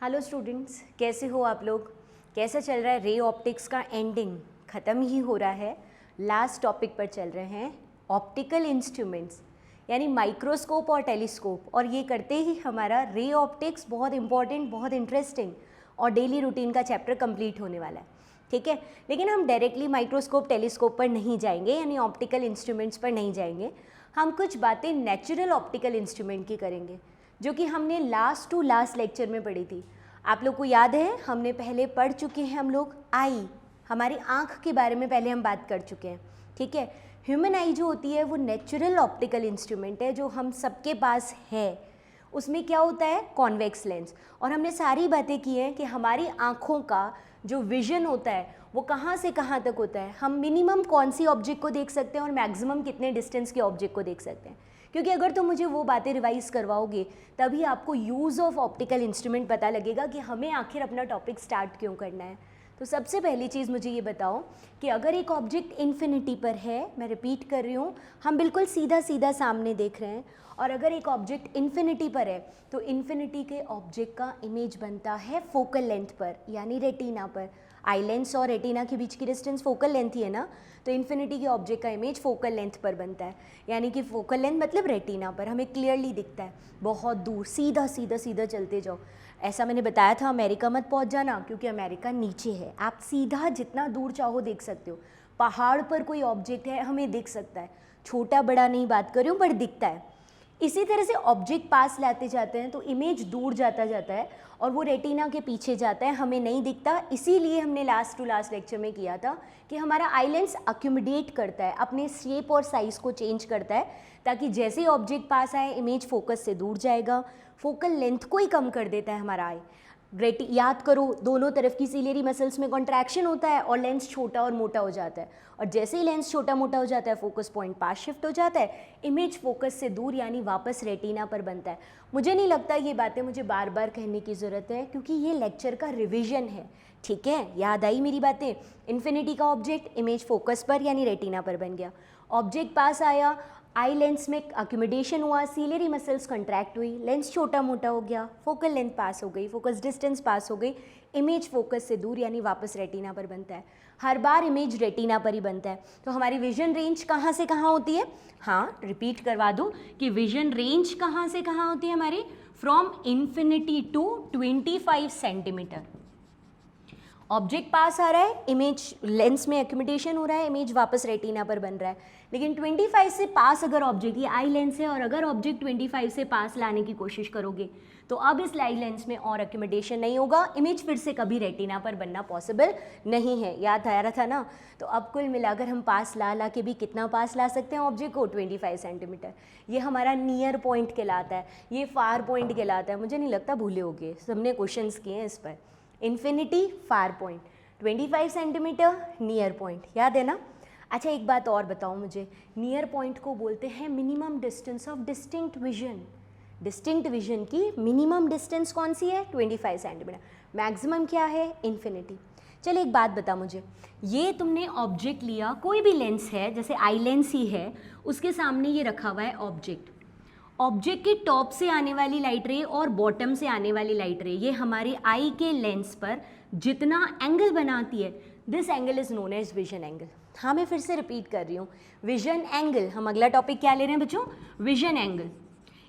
Hello students, कैसे हो आप लोग? कैसा चल रहा है? रे ऑप्टिक्स का एंडिंग ख़त्म ही हो रहा है। लास्ट टॉपिक पर चल रहे हैं, ऑप्टिकल इंस्ट्रूमेंट्स यानी माइक्रोस्कोप और टेलीस्कोप। और ये करते ही हमारा रे ऑप्टिक्स बहुत इंपॉर्टेंट, बहुत इंटरेस्टिंग और डेली रूटीन का चैप्टर कंप्लीट होने वाला है। ठीक है, लेकिन हम डायरेक्टली माइक्रोस्कोप टेलीस्कोप पर नहीं जाएंगे, यानी ऑप्टिकल इंस्ट्रूमेंट्स पर नहीं जाएंगे। हम कुछ बातें नेचुरल ऑप्टिकल इंस्ट्रूमेंट की करेंगे, जो कि हमने लास्ट टू लास्ट लेक्चर में पढ़ी थी। आप लोग को याद है, हमने पहले पढ़ चुके हैं हम लोग आई, हमारी आँख के बारे में पहले हम बात कर चुके हैं। ठीक है, ह्यूमन आई जो होती है वो नेचुरल ऑप्टिकल इंस्ट्रूमेंट है जो हम सबके पास है। उसमें क्या होता है? Convex lens. और हमने सारी बातें की हैं कि हमारी आँखों का जो विजन होता है वो कहाँ से कहाँ तक होता है, हम मिनिमम कौन सी ऑब्जेक्ट को देख सकते हैं और मैक्सिमम कितने डिस्टेंस के ऑब्जेक्ट को देख सकते हैं। क्योंकि अगर तुम मुझे वो बातें रिवाइज करवाओगे तभी आपको यूज़ ऑफ ऑप्टिकल इंस्ट्रूमेंट पता लगेगा कि हमें आखिर अपना टॉपिक स्टार्ट क्यों करना है। तो सबसे पहली चीज़ मुझे ये बताओ कि अगर एक ऑब्जेक्ट इन्फिनिटी पर है, मैं रिपीट कर रही हूँ, हम बिल्कुल सीधा सीधा सामने देख रहे हैं, और अगर एक ऑब्जेक्ट इन्फिनिटी पर है तो इन्फिनिटी के ऑब्जेक्ट का इमेज बनता है फोकल लेंथ पर, यानी रेटिना पर। आई लेंस और रेटिना के बीच की डिस्टेंस फोकल लेंथ ही है ना, तो इन्फिनिटी के ऑब्जेक्ट का इमेज फोकल लेंथ पर बनता है, यानी कि फोकल लेंथ मतलब रेटिना पर हमें क्लियरली दिखता है। बहुत दूर सीधा सीधा सीधा चलते जाओ। ऐसा मैंने बताया था, अमेरिका मत पहुंच जाना क्योंकि अमेरिका नीचे है। आप सीधा जितना दूर चाहो देख सकते हो। पहाड़ पर कोई ऑब्जेक्ट है, हमें दिख सकता है, छोटा बड़ा नहीं बात कर रही हूँ, पर दिखता है। इसी तरह से ऑब्जेक्ट पास लाते जाते हैं तो इमेज दूर जाता जाता है और वो रेटिना के पीछे जाता है, हमें नहीं दिखता। इसीलिए हमने लास्ट टू लास्ट लेक्चर में किया था कि हमारा आई लेंस अक्यूमुलेट करता है, अपने शेप और साइज़ को चेंज करता है, ताकि जैसे ही ऑब्जेक्ट पास आए इमेज फोकस से दूर जाएगा। फोकल लेंथ को ही कम कर देता है हमारा आई। याद करो, दोनों तरफ की सिलियरी मसल्स में कॉन्ट्रैक्शन होता है और लेंस छोटा और मोटा हो जाता है, और जैसे ही लेंस छोटा मोटा हो जाता है फोकस पॉइंट पास शिफ्ट हो जाता है, इमेज फोकस से दूर यानी वापस रेटिना पर बनता है। मुझे नहीं लगता ये बातें मुझे बार बार कहने की ज़रूरत है, क्योंकि ये लेक्चर का रिविजन है। ठीक है, याद आई मेरी बातें? इन्फिनिटी का ऑब्जेक्ट इमेज फोकस पर यानी रेटिना पर बन गया, ऑब्जेक्ट पास आया, आई लेंस में अक्यूमुलेशन हुआ, सीलियरी मसल्स कंट्रैक्ट हुई, लेंस छोटा मोटा हो गया, फोकल लेंथ पास हो गई, फोकस डिस्टेंस पास हो गई, इमेज फोकस से दूर यानी वापस रेटिना पर बनता है। हर बार इमेज रेटिना पर ही बनता है। तो हमारी विजन रेंज कहाँ से कहाँ होती है? हाँ, रिपीट करवा दूँ कि विजन रेंज कहाँ से कहाँ होती है हमारी? From infinity to 25 centimetre. Object पास आ रहा है, इमेज लेंस में एक्यूमुलेशन हो रहा है, इमेज वापस रेटिना पर बन रहा है। लेकिन 25 से पास अगर ऑब्जेक्ट, ये आई लेंस है, और अगर ऑब्जेक्ट 25 से पास लाने की कोशिश करोगे तो अब इस आई लेंस में और एक्यूमुलेशन नहीं होगा, इमेज फिर से कभी रेटिना पर बनना पॉसिबल नहीं है। याद आ रहा था ना? तो अब कुल मिलाकर हम पास ला के भी कितना पास ला सकते हैं ऑब्जेक्ट को? 25 सेंटीमीटर। ये हमारा नियर पॉइंट कहलाता है, ये फार पॉइंट कहलाता है। मुझे नहीं लगता भूले होगे, सबने क्वेश्चन किए हैं इस पर। Infinity far point, 25 centimetre near point, याद है ना? अच्छा, एक बात और बताओ मुझे, नियर पॉइंट को बोलते हैं minimum distance of distinct vision. Distinct vision की मिनिमम डिस्टेंस कौन सी है? 25 सेंटीमीटर। मैक्सिमम क्या है? इन्फिनिटी। चलिए एक बात बता मुझे, ये तुमने ऑब्जेक्ट लिया, कोई भी लेंस है, जैसे आई लेंस ही है, उसके सामने ये रखा हुआ है ऑब्जेक्ट। ऑब्जेक्ट के टॉप से आने वाली लाइट रे और बॉटम से आने वाली लाइट रे, ये हमारे आई के लेंस पर जितना एंगल बनाती है, this angle is known as vision angle. हाँ, मैं फिर से रिपीट कर रही हूँ, विजन एंगल। हम अगला टॉपिक क्या ले रहे हैं बच्चों? Vision angle.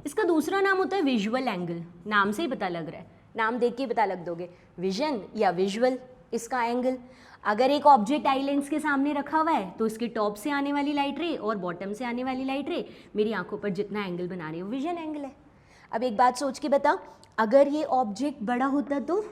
इसका दूसरा नाम होता है विजुअल एंगल। नाम से ही पता लग रहा है, नाम देख के पता लग दोगे, विजन या विजुअल इसका एंगल। अगर एक ऑब्जेक्ट आई लेंस के सामने रखा हुआ है तो इसके टॉप से आने वाली लाइट रे और बॉटम से आने वाली लाइट रे मेरी आंखों पर जितना एंगल बना रही है वो विजन एंगल है। अब एक बात सोच के बता, अगर ये ऑब्जेक्ट बड़ा होता तो,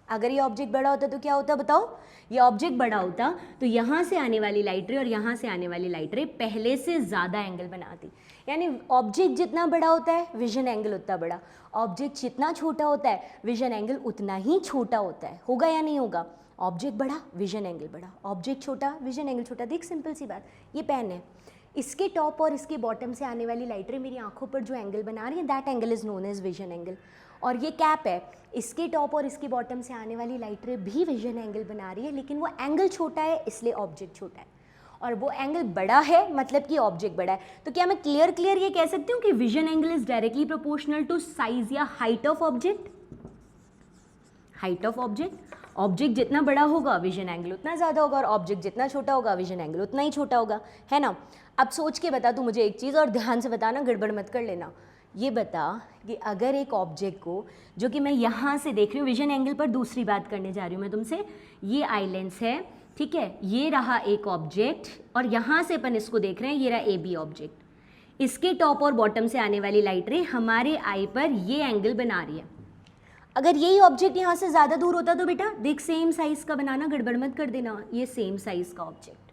अगर ये ऑब्जेक्ट बड़ा होता तो क्या होता बताओ? ये ऑब्जेक्ट बड़ा होता तो यहाँ से आने वाली लाइट रे और यहाँ से आने वाली लाइट रे पहले से ज़्यादा एंगल बनाती। यानी ऑब्जेक्ट जितना बड़ा होता है विजन एंगल उतना बड़ा, ऑब्जेक्ट जितना छोटा होता है विजन एंगल उतना ही छोटा होता है। होगा या नहीं होगा? ऑब्जेक्ट बड़ा, विजन एंगल बड़ा, ऑब्जेक्ट छोटा, विजन एंगल छोटा। देख, सिंपल सी बात। ये पेन है, इसके टॉप और इसके बॉटम से आने वाली लाइट रे मेरी आंखों पर जो एंगल बना रही है, that angle is known as vision angle. और ये कैप है, इसके टॉप और इसके बॉटम से आने वाली लाइट रे भी विजन एंगल बना रही है, लेकिन वो एंगल छोटा है इसलिए ऑब्जेक्ट छोटा है, और वो एंगल बड़ा है मतलब कि ऑब्जेक्ट बड़ा है। तो क्या मैं क्लियर ये कह सकती हूँ कि vision angle is directly proportional to size या height of object? Height of object. Object जितना बड़ा होगा विजन एंगल उतना ज़्यादा होगा, और ऑब्जेक्ट जितना छोटा होगा विजन एंगल उतना ही छोटा होगा, है ना। अब सोच के बता तू मुझे एक चीज़, और ध्यान से बताना, गड़बड़ मत कर लेना। ये बता कि अगर एक ऑब्जेक्ट को, जो कि मैं यहाँ से देख रही हूँ विजन एंगल पर, दूसरी बात करने जा रही हूँ मैं तुमसे, ये आई लेंस है, ठीक है, ये रहा एक ऑब्जेक्ट, और यहाँ से अपन इसको देख रहे हैं, ये रहा ए बी ऑब्जेक्ट। इसके टॉप और बॉटम से आने वाली लाइट रे हमारे आई पर ये एंगल बना रही है। अगर यही ऑब्जेक्ट यहाँ से ज़्यादा दूर होता तो बेटा देख सेम साइज़ का बनाना, गड़बड़ मत कर देना, ये सेम साइज़ का ऑब्जेक्ट।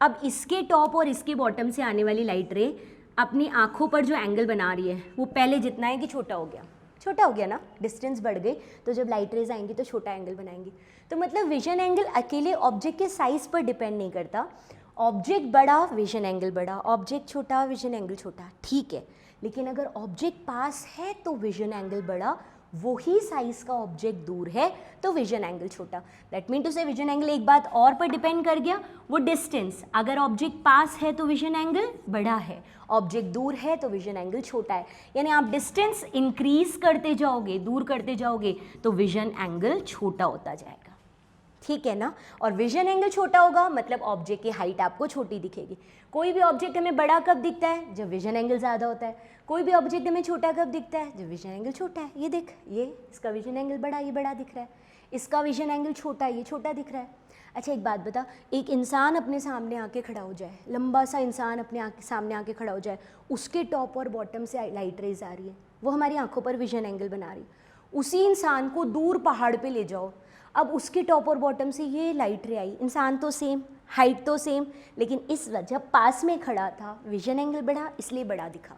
अब इसके टॉप और इसके बॉटम से आने वाली लाइट रे अपनी आँखों पर जो एंगल बना रही है वो पहले जितना है कि छोटा हो गया, छोटा हो गया ना, डिस्टेंस बढ़ गई, तो जब लाइट रेज आएंगी तो छोटा एंगल बनाएंगी। तो मतलब विजन एंगल अकेले ऑब्जेक्ट के साइज़ पर डिपेंड नहीं करता, ऑब्जेक्ट बड़ा विजन एंगल बड़ा, ऑब्जेक्ट छोटा विजन एंगल छोटा, ठीक है। लेकिन अगर ऑब्जेक्ट पास है तो विजन एंगल बड़ा, वही साइज का ऑब्जेक्ट दूर है तो विजन एंगल छोटा। दैट मीन टू से विजन एंगल एक बात और पर डिपेंड कर गया, वो डिस्टेंस। अगर ऑब्जेक्ट पास है तो विजन एंगल बड़ा है, ऑब्जेक्ट दूर है तो विजन एंगल छोटा है। यानी आप डिस्टेंस इंक्रीज करते जाओगे, दूर करते जाओगे, तो विजन एंगल छोटा होता जाएगा, ठीक है ना। और विजन एंगल छोटा होगा मतलब ऑब्जेक्ट की हाइट आपको छोटी दिखेगी। कोई भी ऑब्जेक्ट हमें बड़ा कब दिखता है? जब विजन एंगल ज़्यादा होता है। कोई भी ऑब्जेक्ट हमें छोटा कब दिखता है? जब विजन एंगल छोटा है। ये देख, ये इसका विजन एंगल बड़ा, ये बड़ा दिख रहा है, इसका विजन एंगल छोटा, ये छोटा दिख रहा है। अच्छा एक बात बता, एक इंसान अपने सामने आके खड़ा हो जाए, लंबा सा इंसान अपने सामने आके खड़ा हो जाए, उसके टॉप और बॉटम से लाइट रेज आ रही है, वो हमारी आंखों पर विजन एंगल बना रही है। उसी इंसान को दूर पहाड़ पे ले जाओ, अब उसके टॉप और बॉटम से ये लाइट रे आई, इंसान तो सेम, हाइट तो सेम, लेकिन इस वजह पास में खड़ा था विजन एंगल बढ़ा इसलिए बड़ा दिखा।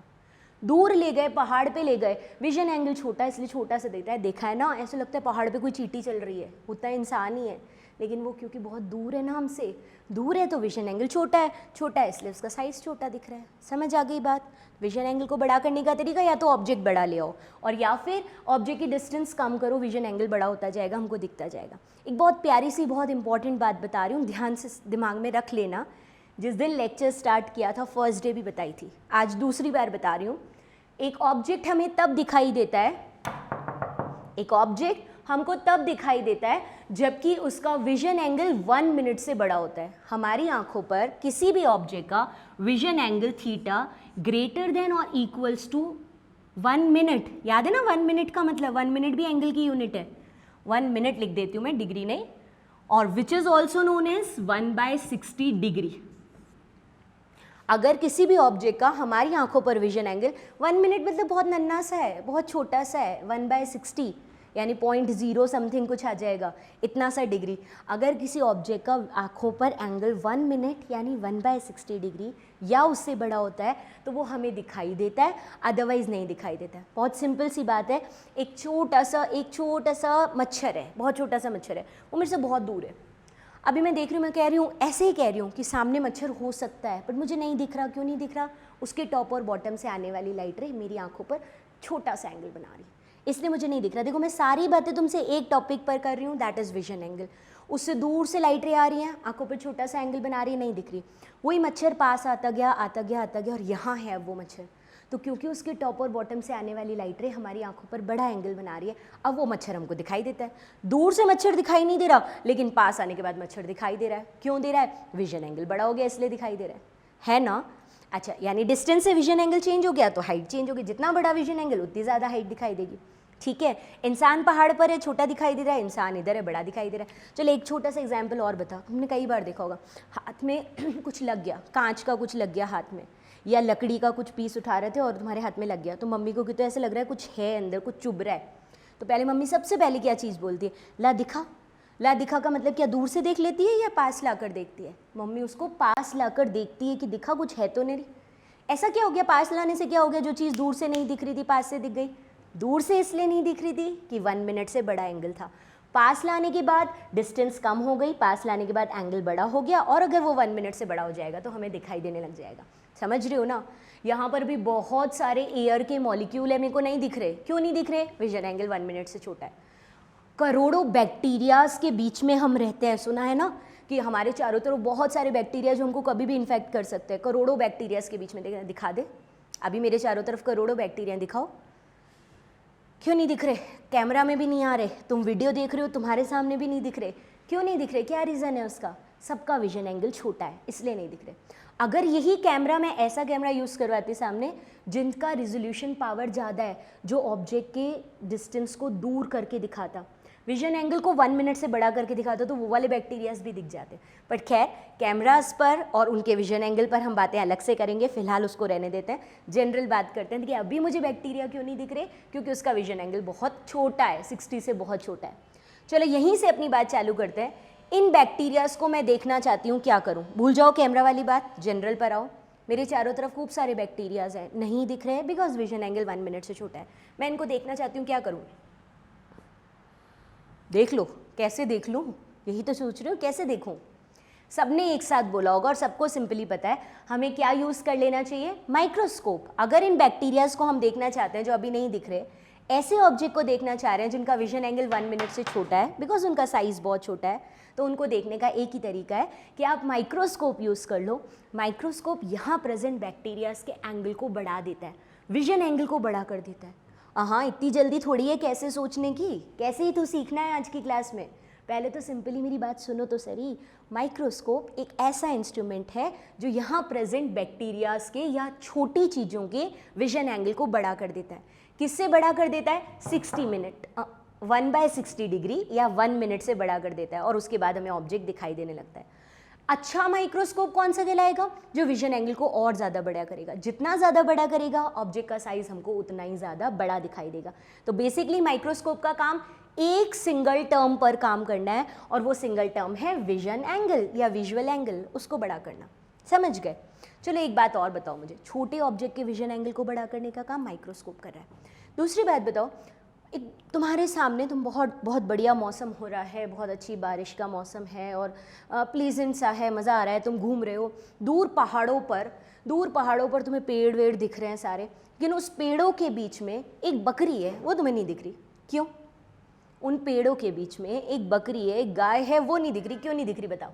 दूर ले गए, पहाड़ पे ले गए, विजन एंगल छोटा इसलिए छोटा से दिखता है। देखा है ना, ऐसा लगता है पहाड़ पे कोई चींटी चल रही है, उतना इंसान ही है, लेकिन वो क्योंकि बहुत दूर है ना हमसे, दूर है तो विजन एंगल छोटा है, छोटा है इसलिए उसका साइज़ छोटा दिख रहा है। समझ आ गई बात? विजन एंगल को बड़ा करने का तरीका या तो ऑब्जेक्ट बड़ा ले आओ, और या फिर ऑब्जेक्ट की डिस्टेंस कम करो, विजन एंगल बड़ा होता जाएगा, हमको दिखता जाएगा। एक बहुत प्यारी सी बहुत इंपॉर्टेंट बात बता रही हूँ, ध्यान से दिमाग में रख लेना। जिस दिन लेक्चर स्टार्ट किया था फर्स्ट डे भी बताई थी, आज दूसरी बार बता रही हूँ। एक ऑब्जेक्ट हमें तब दिखाई देता है, एक ऑब्जेक्ट हमको तब दिखाई देता है जबकि उसका विजन एंगल 1 मिनट से बड़ा होता है। हमारी आंखों पर किसी भी ऑब्जेक्ट का vision angle theta greater than और इक्वल्स टू 1 मिनट। याद है ना 1 मिनट का मतलब, 1 मिनट भी एंगल की यूनिट है। 1 मिनट लिख देती हूँ मैं, डिग्री नहीं, और which is also known as 1/60 degree. अगर किसी भी ऑब्जेक्ट का हमारी आंखों पर विजन एंगल 1 मिनट मतलब बहुत नन्हा सा है, बहुत छोटा सा है, 1/60 यानी 0.0 समथिंग कुछ आ जाएगा, इतना सा डिग्री। अगर किसी ऑब्जेक्ट का आंखों पर एंगल 1 मिनट यानी 1/60 डिग्री या उससे बड़ा होता है तो वो हमें दिखाई देता है, अदरवाइज़ नहीं दिखाई देता है। बहुत सिंपल सी बात है, एक छोटा सा मच्छर है, बहुत छोटा सा मच्छर है, वो मेरे से बहुत दूर है। अभी मैं देख रही हूँ, मैं कह रही हूँ, ऐसे ही कह रही हूँ कि सामने मच्छर हो सकता है, बट मुझे नहीं दिख रहा। क्यों नहीं दिख रहा? उसके टॉप और बॉटम से आने वाली लाइट रे मेरी आंखों पर छोटा सा एंगल बना रही, इसलिए मुझे नहीं दिख रहा। देखो मैं सारी बातें तुमसे एक टॉपिक पर कर रही हूँ, दैट इज़ विजन एंगल। उससे दूर से लाइट रे आ रही हैं, आंखों पर छोटा सा एंगल बना रही है, नहीं दिख रही। वही मच्छर पास आता गया आता गया आता गया, और यहाँ है वो मच्छर, तो क्योंकि उसके टॉप और बॉटम से आने वाली लाइट रे हमारी आंखों पर बड़ा एंगल बना रही है, अब वो मच्छर हमको दिखाई देता है। दूर से मच्छर दिखाई नहीं दे रहा, लेकिन पास आने के बाद मच्छर दिखाई दे रहा है। क्यों दे रहा है? विजन एंगल बड़ा हो गया इसलिए दिखाई दे रहा है ना। अच्छा, यानी डिस्टेंस से विजन एंगल चेंज हो गया तो हाइट चेंज होगी, जितना बड़ा विजन एंगल उतनी ज़्यादा हाइट दिखाई देगी, ठीक है। इंसान पहाड़ पर है, छोटा दिखाई दे रहा है, इंसान इधर है, बड़ा दिखाई दे रहा है। चलो एक छोटा सा एग्जाम्पल और बता, हमने कई बार देखा होगा, हाथ में कुछ लग गया, कांच का कुछ लग गया हाथ में, या लकड़ी का कुछ पीस उठा रहे थे और तुम्हारे हाथ में लग गया, तो मम्मी को तो ऐसा लग रहा है कुछ है अंदर, कुछ चुभ रहा है, तो पहले मम्मी सबसे पहले क्या चीज़ बोलती है? ला दिखा। ला दिखा का मतलब क्या दूर से देख लेती है या पास लाकर देखती है? मम्मी उसको पास लाकर देखती है कि दिखा कुछ है तो नहीं। ऐसा क्या हो गया? पास लाने से क्या हो गया? जो चीज़ दूर से नहीं दिख रही थी पास से दिख गई। दूर से इसलिए नहीं दिख रही थी कि 1 मिनट से बड़ा एंगल था, पास लाने के बाद डिस्टेंस कम हो गई, पास लाने के बाद एंगल बड़ा हो गया, और अगर वो 1 मिनट से बड़ा हो जाएगा तो हमें दिखाई देने लग जाएगा। समझ रहे हो ना? यहाँ पर भी बहुत सारे एयर के मॉलिक्यूल है, मेरे को नहीं दिख रहे। क्यों नहीं दिख रहे? विजन एंगल 1 मिनट से छोटा है। करोड़ों बैक्टीरियाज के बीच में हम रहते हैं, सुना है ना कि हमारे चारों तरफ बहुत सारे बैक्टीरिया जो हमको कभी भी इन्फेक्ट कर सकते हैं। करोड़ों बैक्टीरियाज के बीच में दिखा दे, अभी मेरे चारों तरफ करोड़ों बैक्टीरिया दिखाओ, क्यों नहीं दिख रहे? कैमरा में भी नहीं आ रहे, तुम वीडियो देख रहे हो तुम्हारे सामने भी नहीं दिख रहे, क्यों नहीं दिख रहे? क्या रीज़न है उसका? सबका विजन एंगल छोटा है इसलिए नहीं दिख रहे। अगर यही कैमरा मैं ऐसा कैमरा यूज़ करवाती सामने जिनका रिजोल्यूशन पावर ज़्यादा है, जो ऑब्जेक्ट के डिस्टेंस को दूर करके दिखाता, विजन एंगल को 1 मिनट से बड़ा करके दिखाता, तो वो वाले बैक्टीरियाज भी दिख जाते। बट खैर कैमरास पर और उनके विजन एंगल पर हम बातें अलग से करेंगे, फिलहाल उसको रहने देते हैं। जनरल बात करते हैं कि अभी मुझे बैक्टीरिया क्यों नहीं दिख रहे, क्योंकि उसका विजन एंगल बहुत छोटा है, 60 से बहुत छोटा है। चलो यहीं से अपनी बात चालू करते हैं। इन बैक्टीरियाज को मैं देखना चाहती हूँ, क्या करूँ? भूल जाओ कैमरा वाली बात, जनरल पर आओ। मेरे चारों तरफ खूब सारे बैक्टीरियाज हैं, नहीं दिख रहे हैं बिकॉज विजन एंगल 1 मिनट से छोटा है। मैं इनको देखना चाहती हूँ, क्या करूँ? देख लो। कैसे देख लूँ? यही तो सोच रही हूँ, कैसे देखूँ? सबने एक साथ बोला होगा और सबको सिंपली पता है हमें क्या यूज़ कर लेना चाहिए, माइक्रोस्कोप। अगर इन बैक्टीरियाज को हम देखना चाहते हैं जो अभी नहीं दिख रहे, ऐसे ऑब्जेक्ट को देखना चाह रहे हैं जिनका विजन एंगल 1 मिनट से छोटा है बिकॉज उनका साइज़ बहुत छोटा है, तो उनको देखने का एक ही तरीका है कि आप माइक्रोस्कोप यूज़ कर लो। माइक्रोस्कोप यहाँ प्रेजेंट बैक्टीरियाज के एंगल को बढ़ा देता है, विजन एंगल को बड़ा कर देता है। हाँ, इतनी जल्दी थोड़ी है कैसे सोचने की, कैसे ही तो सीखना है आज की क्लास में। पहले तो सिंपली मेरी बात सुनो तो सही। माइक्रोस्कोप एक ऐसा इंस्ट्रूमेंट है जो यहाँ प्रेजेंट बैक्टीरियाज के या छोटी चीज़ों के विजन एंगल को बड़ा कर देता है। किससे बड़ा कर देता है? 60 मिनट 1/60 डिग्री या 1 मिनट से बड़ा कर देता है, और उसके बाद हमें ऑब्जेक्ट दिखाई देने लगता है। अच्छा माइक्रोस्कोप कौन सा कहलाएगा? जो विजन एंगल को और ज़्यादा बड़ा करेगा। जितना ज़्यादा बड़ा करेगा ऑब्जेक्ट का साइज़ हमको उतना ही ज़्यादा बड़ा दिखाई देगा। तो बेसिकली माइक्रोस्कोप का काम एक सिंगल टर्म पर काम करना है, और वो सिंगल टर्म है विजन एंगल या विजुअल एंगल, उसको बड़ा करना। समझ गए? चलो एक बात और बताओ मुझे, छोटे ऑब्जेक्ट के विजन एंगल को बड़ा करने का काम माइक्रोस्कोप कर रहा है। दूसरी बात बताओ, एक तुम्हारे सामने तुम बहुत बढ़िया मौसम हो रहा है, बहुत अच्छी बारिश का मौसम है और प्लीजेंट सा है, मज़ा आ रहा है, तुम घूम रहे हो दूर पहाड़ों पर तुम्हें पेड़ वेड़ दिख रहे हैं सारे, लेकिन उस पेड़ों के बीच में एक बकरी है, वो तुम्हें नहीं दिख रही। क्यों? उन पेड़ों के बीच में एक बकरी है, एक गाय है, वो नहीं दिख रही। क्यों नहीं दिख रही बताओ?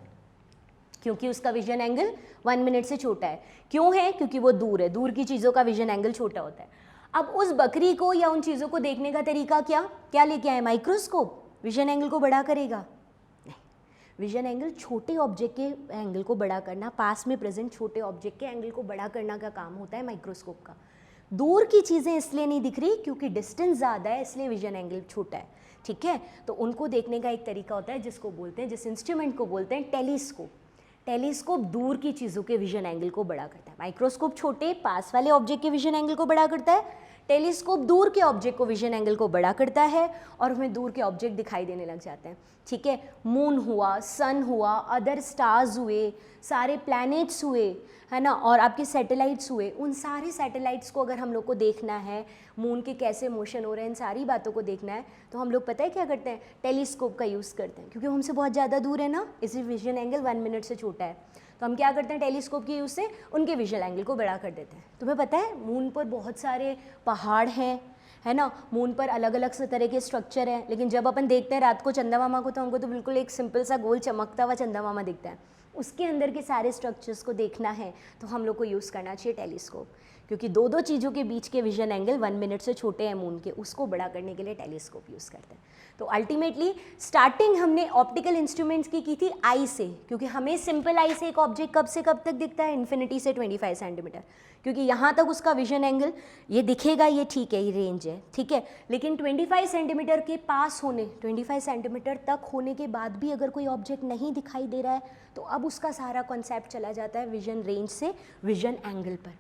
क्योंकि उसका विजन एंगल 1 मिनट से छोटा है। क्यों है? क्योंकि वो दूर है, दूर की चीज़ों का विजन एंगल छोटा होता है। अब उस बकरी को या उन चीज़ों को देखने का तरीका क्या लेके आए? माइक्रोस्कोप। विजन एंगल को बड़ा करेगा? नहीं, विजन एंगल छोटे ऑब्जेक्ट के एंगल को बड़ा करना, पास में प्रेजेंट छोटे ऑब्जेक्ट के एंगल को बड़ा करना का काम होता है माइक्रोस्कोप का। दूर की चीज़ें इसलिए नहीं दिख रही क्योंकि डिस्टेंस ज़्यादा है, इसलिए विजन एंगल छोटा है। ठीक है, तो उनको देखने का एक तरीका होता है जिसको बोलते हैं, जिस इंस्ट्रूमेंट को बोलते हैं टेलीस्कोप। टेलीस्कोप दूर की चीज़ों के विजन एंगल को बड़ा करता है। माइक्रोस्कोप छोटे पास वाले ऑब्जेक्ट के विजन एंगल को बड़ा करता है, टेलीस्कोप दूर के ऑब्जेक्ट को विजन एंगल को बड़ा करता है और हमें दूर के ऑब्जेक्ट दिखाई देने लग जाते हैं। ठीक है, मून हुआ, सन हुआ, अदर स्टार्स हुए, सारे प्लैनेट्स हुए, है ना, और आपके सैटेलाइट्स हुए, उन सारे सैटेलाइट्स को अगर हम लोग को देखना है, मून के कैसे मोशन हो रहे हैं, इन सारी बातों को देखना है, तो हम लोग पता है क्या करते हैं? टेलीस्कोप का यूज़ करते हैं, क्योंकि हमसे बहुत ज़्यादा दूर है ना, इसलिए विजन एंगल 1 मिनट से छोटा है। तो हम क्या करते हैं? टेलीस्कोप के यूज़ से उनके विजुअल एंगल को बड़ा कर देते हैं। तुम्हें पता है मून पर बहुत सारे पहाड़ हैं, है ना, मून पर अलग अलग से तरह के स्ट्रक्चर हैं, लेकिन जब अपन देखते हैं रात को चंदा मामा को, तो हमको तो बिल्कुल एक सिंपल सा गोल चमकता हुआ चंदा मामा दिखता है। उसके अंदर के सारे स्ट्रक्चर्स को देखना है तो हम लोग को यूज़ करना चाहिए टेलीस्कोप, क्योंकि दो चीज़ों के बीच के विजन एंगल 1 मिनट से छोटे हैं मून के, उसको बड़ा करने के लिए टेलीस्कोप यूज़ करते हैं। तो अल्टीमेटली स्टार्टिंग हमने ऑप्टिकल इंस्ट्रूमेंट्स की थी आई से, क्योंकि हमें सिंपल आई से एक ऑब्जेक्ट कब से कब तक दिखता है? इन्फिनिटी से 25 सेंटीमीटर, क्योंकि यहाँ तक उसका विजन एंगल ये दिखेगा, ये ठीक है, ये रेंज है, ठीक है। लेकिन 25 सेंटीमीटर के पास होने, 25 सेंटीमीटर तक होने के बाद भी अगर कोई ऑब्जेक्ट नहीं दिखाई दे रहा है, तो अब उसका सारा कॉन्सेप्ट चला जाता है विजन रेंज से विजन एंगल पर।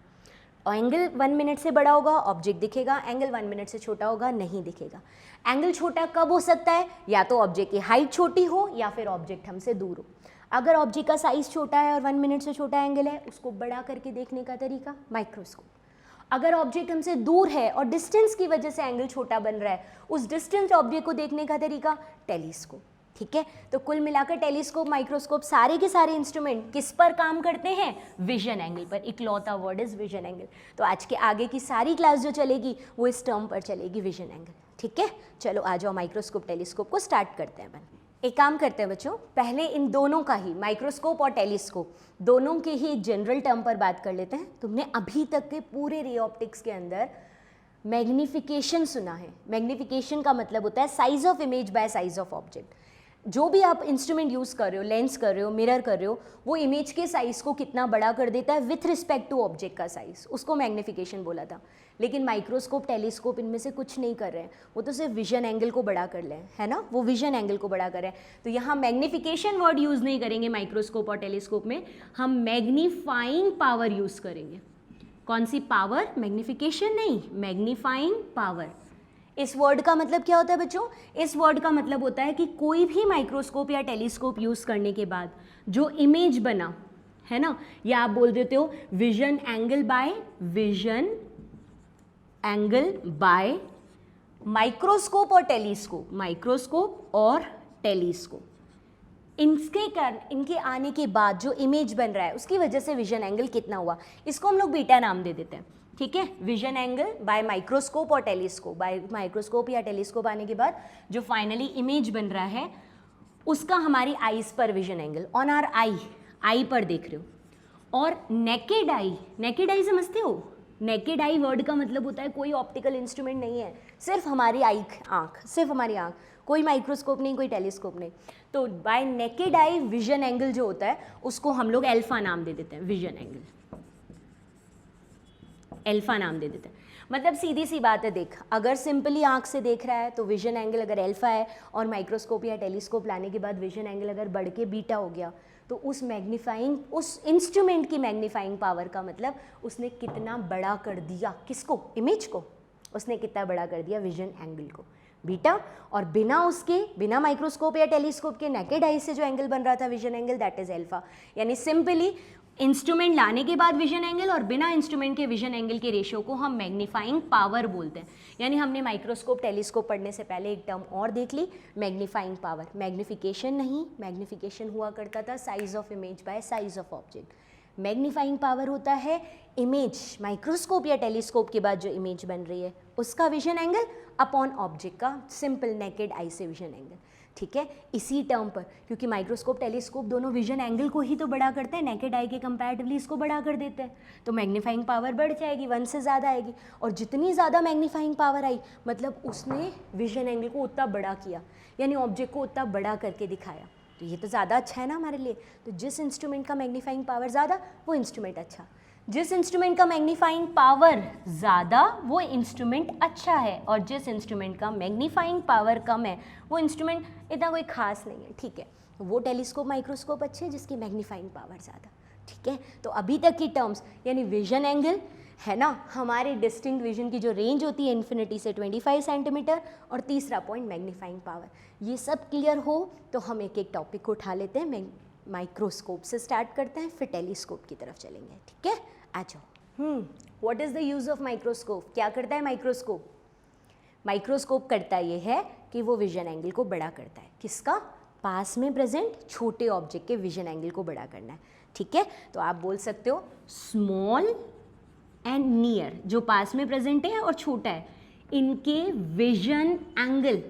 एंगल 1 मिनट से बड़ा होगा ऑब्जेक्ट दिखेगा, एंगल 1 मिनट से छोटा होगा नहीं दिखेगा। एंगल छोटा कब हो सकता है? या तो ऑब्जेक्ट की हाइट छोटी हो या फिर ऑब्जेक्ट हमसे दूर हो। अगर ऑब्जेक्ट का साइज छोटा है और 1 मिनट से छोटा एंगल है, उसको बड़ा करके देखने का तरीका माइक्रोस्कोप। अगर ऑब्जेक्ट हमसे दूर है और डिस्टेंस की वजह से एंगल छोटा बन रहा है, उस डिस्टेंस ऑब्जेक्ट को देखने का तरीका टेलीस्कोप। ठीक है, तो कुल मिलाकर टेलीस्कोप, माइक्रोस्कोप, सारे के सारे इंस्ट्रूमेंट किस पर काम करते हैं? विजन एंगल पर। इकलौता वर्ड इज विजन एंगल। तो आज के आगे की सारी क्लास जो चलेगी वो इस टर्म पर चलेगी, विजन एंगल। ठीक है, चलो आ जाओ माइक्रोस्कोप टेलीस्कोप को स्टार्ट करते हैं। एक काम करते हैं बच्चों, पहले इन दोनों का ही, माइक्रोस्कोप और टेलीस्कोप, दोनों के ही एक जनरल टर्म पर बात कर लेते हैं। तुमने अभी तक के पूरे रे ऑप्टिक्स के अंदर मैग्निफिकेशन सुना है। मैग्निफिकेशन का मतलब होता है size of image bye size of object. जो भी आप इंस्ट्रूमेंट यूज़ कर रहे हो, लेंस कर रहे हो, मिरर कर रहे हो, वो इमेज के साइज़ को कितना बड़ा कर देता है विथ रिस्पेक्ट टू ऑब्जेक्ट का साइज़, उसको मैग्निफिकेशन बोला था। लेकिन माइक्रोस्कोप, टेलीस्कोप इनमें से कुछ नहीं कर रहे हैं, वो तो सिर्फ विजन एंगल को बड़ा कर रहे हैं, है ना, वो विजन एंगल को बड़ा कर रहे हैं। तो यहाँ मैग्निफिकेशन वर्ड यूज़ नहीं करेंगे माइक्रोस्कोप और टेलीस्कोप में, हम मैग्नीफाइंग पावर यूज़ करेंगे। कौन सी पावर? मैग्निफिकेशन नहीं, मैग्नीफाइंग पावर। इस वर्ड का मतलब क्या होता है बच्चों? इस वर्ड का मतलब होता है कि कोई भी माइक्रोस्कोप या टेलीस्कोप यूज़ करने के बाद जो इमेज बना है ना, या आप बोल देते हो विजन एंगल बाय माइक्रोस्कोप और टेलीस्कोप, माइक्रोस्कोप और टेलीस्कोप, इनके आने के बाद जो इमेज बन रहा है उसकी वजह से विजन एंगल कितना हुआ, इसको हम लोग बीटा नाम दे देते हैं। ठीक है, विजन एंगल बाय माइक्रोस्कोप और टेलीस्कोप, बाय माइक्रोस्कोप या टेलीस्कोप आने के बाद जो फाइनली इमेज बन रहा है उसका हमारी आईज पर विजन एंगल, ऑन आर आई पर देख रहे हो। और नेकेड आई समझते हो? नेकेड आई वर्ड का मतलब होता है कोई ऑप्टिकल इंस्ट्रूमेंट नहीं है, सिर्फ हमारी आँख, सिर्फ हमारी आँख, कोई माइक्रोस्कोप नहीं, कोई टेलीस्कोप नहीं। तो bye naked eye vision angle जो होता है उसको हम लोग एल्फा नाम दे देते हैं, विजन एंगल एल्फा नाम दे देते हैं। मतलब सीधी सी बात है, देख, अगर सिंपली आंख से देख रहा है तो विजन एंगल अगर एल्फा है और माइक्रोस्कोप या टेलीस्कोप लाने के बाद विजन एंगल अगर बढ़ के बीटा हो गया तो उस इंस्ट्रूमेंट की मैग्नीफाइंग पावर का मतलब उसने कितना बड़ा कर दिया, किसको? इमेज को। उसने कितना बड़ा कर दिया विजन एंगल को, बीटा। और बिना माइक्रोस्कोप या टेलीस्कोप के नेकेड आई से जो एंगल बन रहा था vision angle, that is alpha. यानी सिंपली इंस्ट्रूमेंट लाने के बाद विजन एंगल और बिना इंस्ट्रूमेंट के विजन एंगल के रेशियो को हम मैग्नीफाइंग पावर बोलते हैं। यानी हमने माइक्रोस्कोप, टेलीस्कोप पढ़ने से पहले एक टर्म और देख ली, मैग्नीफाइंग पावर। मैग्निफिकेशन नहीं, मैग्निफिकेशन हुआ करता था size of image bye size of object. Magnifying power होता है इमेज, माइक्रोस्कोप या टेलीस्कोप के बाद जो इमेज बन रही है उसका विजन एंगल अपॉन ऑब्जेक्ट का सिंपल नेकेड आई से विजन एंगल। ठीक है, इसी टर्म पर, क्योंकि माइक्रोस्कोप, टेलीस्कोप दोनों विजन एंगल को ही तो बड़ा करते हैं, नेकेड आई के कंपैरेटिवली इसको बड़ा कर देते हैं, तो मैग्नीफाइंग पावर बढ़ जाएगी, 1 से ज़्यादा आएगी। और जितनी ज़्यादा मैग्नीफाइंग पावर आई मतलब उसने विजन एंगल को उतना बड़ा किया, यानी ऑब्जेक्ट को उतना बड़ा करके दिखाया। तो ये तो ज़्यादा अच्छा है ना हमारे लिए। तो जिस इंस्ट्रूमेंट का मैग्नीफाइंग पावर ज़्यादा वो इंस्ट्रूमेंट अच्छा, जिस इंस्ट्रूमेंट का मैग्नीफाइंग पावर ज़्यादा वो इंस्ट्रूमेंट अच्छा है, और जिस इंस्ट्रूमेंट का मैग्नीफाइंग पावर कम है वो इंस्ट्रूमेंट इतना कोई खास नहीं है। ठीक है, वो टेलीस्कोप, माइक्रोस्कोप अच्छे जिसकी मैग्नीफाइंग पावर ज़्यादा। ठीक है, तो अभी तक की टर्म्स यानी विजन एंगल है ना, हमारे डिस्टिंक्ट विजन की जो रेंज होती है इन्फिनिटी से 25 सेंटीमीटर, और तीसरा पॉइंट मैग्नीफाइंग पावर। ये सब क्लियर हो तो हम एक एक टॉपिक को उठा लेते हैं। माइक्रोस्कोप से स्टार्ट करते हैं, फिर टेलीस्कोप की तरफ चलेंगे। ठीक है, आ जाओ। What is the use of microscope? क्या करता है माइक्रोस्कोप? माइक्रोस्कोप करता ये है कि वो विजन एंगल को बड़ा करता है। किसका? पास में प्रेजेंट छोटे ऑब्जेक्ट के विजन एंगल को बड़ा करना है। ठीक है, तो आप बोल सकते हो स्मॉल एंड नियर, जो पास में प्रेजेंट है और छोटा है, इनके विजन एंगल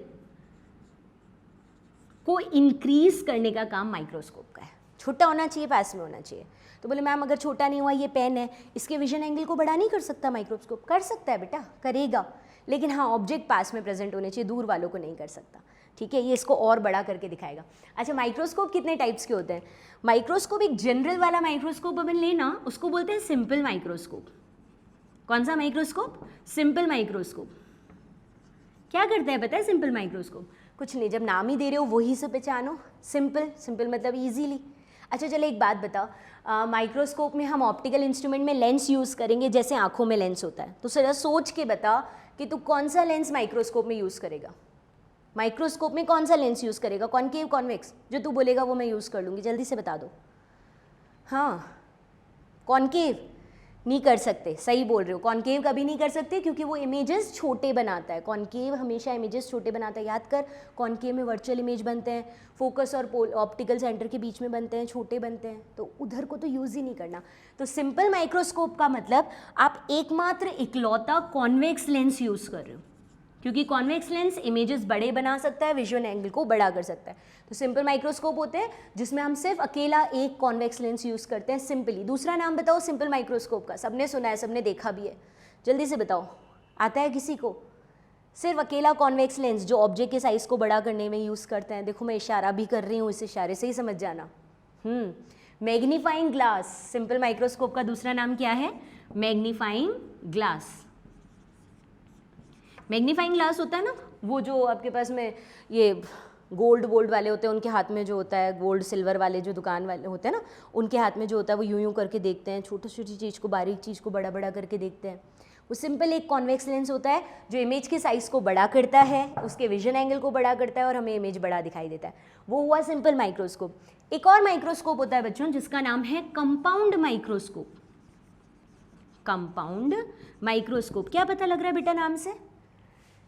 को इंक्रीज करने का काम माइक्रोस्कोप का है। छोटा होना चाहिए, पास में होना चाहिए। तो बोले मैम अगर छोटा नहीं हुआ, ये पेन है, इसके विजन एंगल को बड़ा नहीं कर सकता माइक्रोस्कोप? कर सकता है बेटा, करेगा, लेकिन हाँ ऑब्जेक्ट पास में प्रेजेंट होने चाहिए, दूर वालों को नहीं कर सकता। ठीक है, ये इसको और बड़ा करके दिखाएगा। अच्छा, माइक्रोस्कोप कितने टाइप्स के होते हैं? माइक्रोस्कोप, एक जनरल वाला माइक्रोस्कोप अपन लेना, उसको बोलते हैं सिंपल माइक्रोस्कोप। कौन सा माइक्रोस्कोप? Simple microscope. क्या करता है पता है सिंपल माइक्रोस्कोप? कुछ नहीं, जब नाम ही दे रहे हो वही से पहचानो, सिंपल। सिंपल मतलब ईजीली। अच्छा चलो एक बात बताओ, माइक्रोस्कोप में हम ऑप्टिकल इंस्ट्रूमेंट में लेंस यूज़ करेंगे, जैसे आंखों में लेंस होता है, तो जरा सोच के बता कि तू कौन सा लेंस माइक्रोस्कोप में यूज़ करेगा? माइक्रोस्कोप में कौन सा लेंस यूज़ करेगा? Concave, convex? जो तू बोलेगा वो मैं यूज़ कर लूँगी, जल्दी से बता दो। हाँ, कॉनकेव नहीं कर सकते, सही बोल रहे हो, कॉनकेव कभी नहीं कर सकते क्योंकि वो इमेजेस छोटे बनाता है। कॉनकेव हमेशा इमेजेस छोटे बनाता है, याद कर। कॉनकेव में वर्चुअल इमेज बनते हैं, फोकस और ऑप्टिकल सेंटर के बीच में बनते हैं, छोटे बनते हैं, तो उधर को तो यूज़ ही नहीं करना। तो सिंपल माइक्रोस्कोप का मतलब आप एकमात्र इकलौता कॉन्वेक्स लेंस यूज़ कर रहे हो, क्योंकि कॉन्वेक्स लेंस इमेजेस बड़े बना सकता है, विजुअल एंगल को बड़ा कर सकता है। तो सिंपल माइक्रोस्कोप होते हैं जिसमें हम सिर्फ अकेला एक कॉन्वेक्स लेंस यूज़ करते हैं सिंपली। दूसरा नाम बताओ सिंपल माइक्रोस्कोप का, सबने सुना है, सबने देखा भी है, जल्दी से बताओ। आता है किसी को? सिर्फ अकेला कॉन्वेक्स लेंस जो ऑब्जेक्ट के साइज़ को बड़ा करने में यूज़ करते हैं। देखो मैं इशारा भी कर रही हूँ, इस इशारे से ही समझ जाना। मैग्नीफाइंग ग्लास, सिंपल माइक्रोस्कोप का दूसरा नाम क्या है? Magnifying glass. मैग्नीफाइंग ग्लास होता है ना वो जो आपके पास में ये गोल्ड वाले होते हैं, उनके हाथ में जो होता है, गोल्ड सिल्वर वाले जो दुकान वाले होते हैं ना, उनके हाथ में जो होता है वो यूं करके देखते हैं, छोटी छोटी चीज़ को, बारीक चीज़ को बड़ा बड़ा करके देखते हैं। वो सिंपल एक कॉन्वेक्स लेंस होता है जो इमेज के साइज़ को बड़ा करता है, उसके विजन एंगल को बड़ा करता है और हमें इमेज बड़ा दिखाई देता है। वो हुआ सिंपल माइक्रोस्कोप। एक और माइक्रोस्कोप होता है बच्चों जिसका नाम है कंपाउंड माइक्रोस्कोप। कंपाउंड माइक्रोस्कोप, क्या पता लग रहा है बेटा नाम से?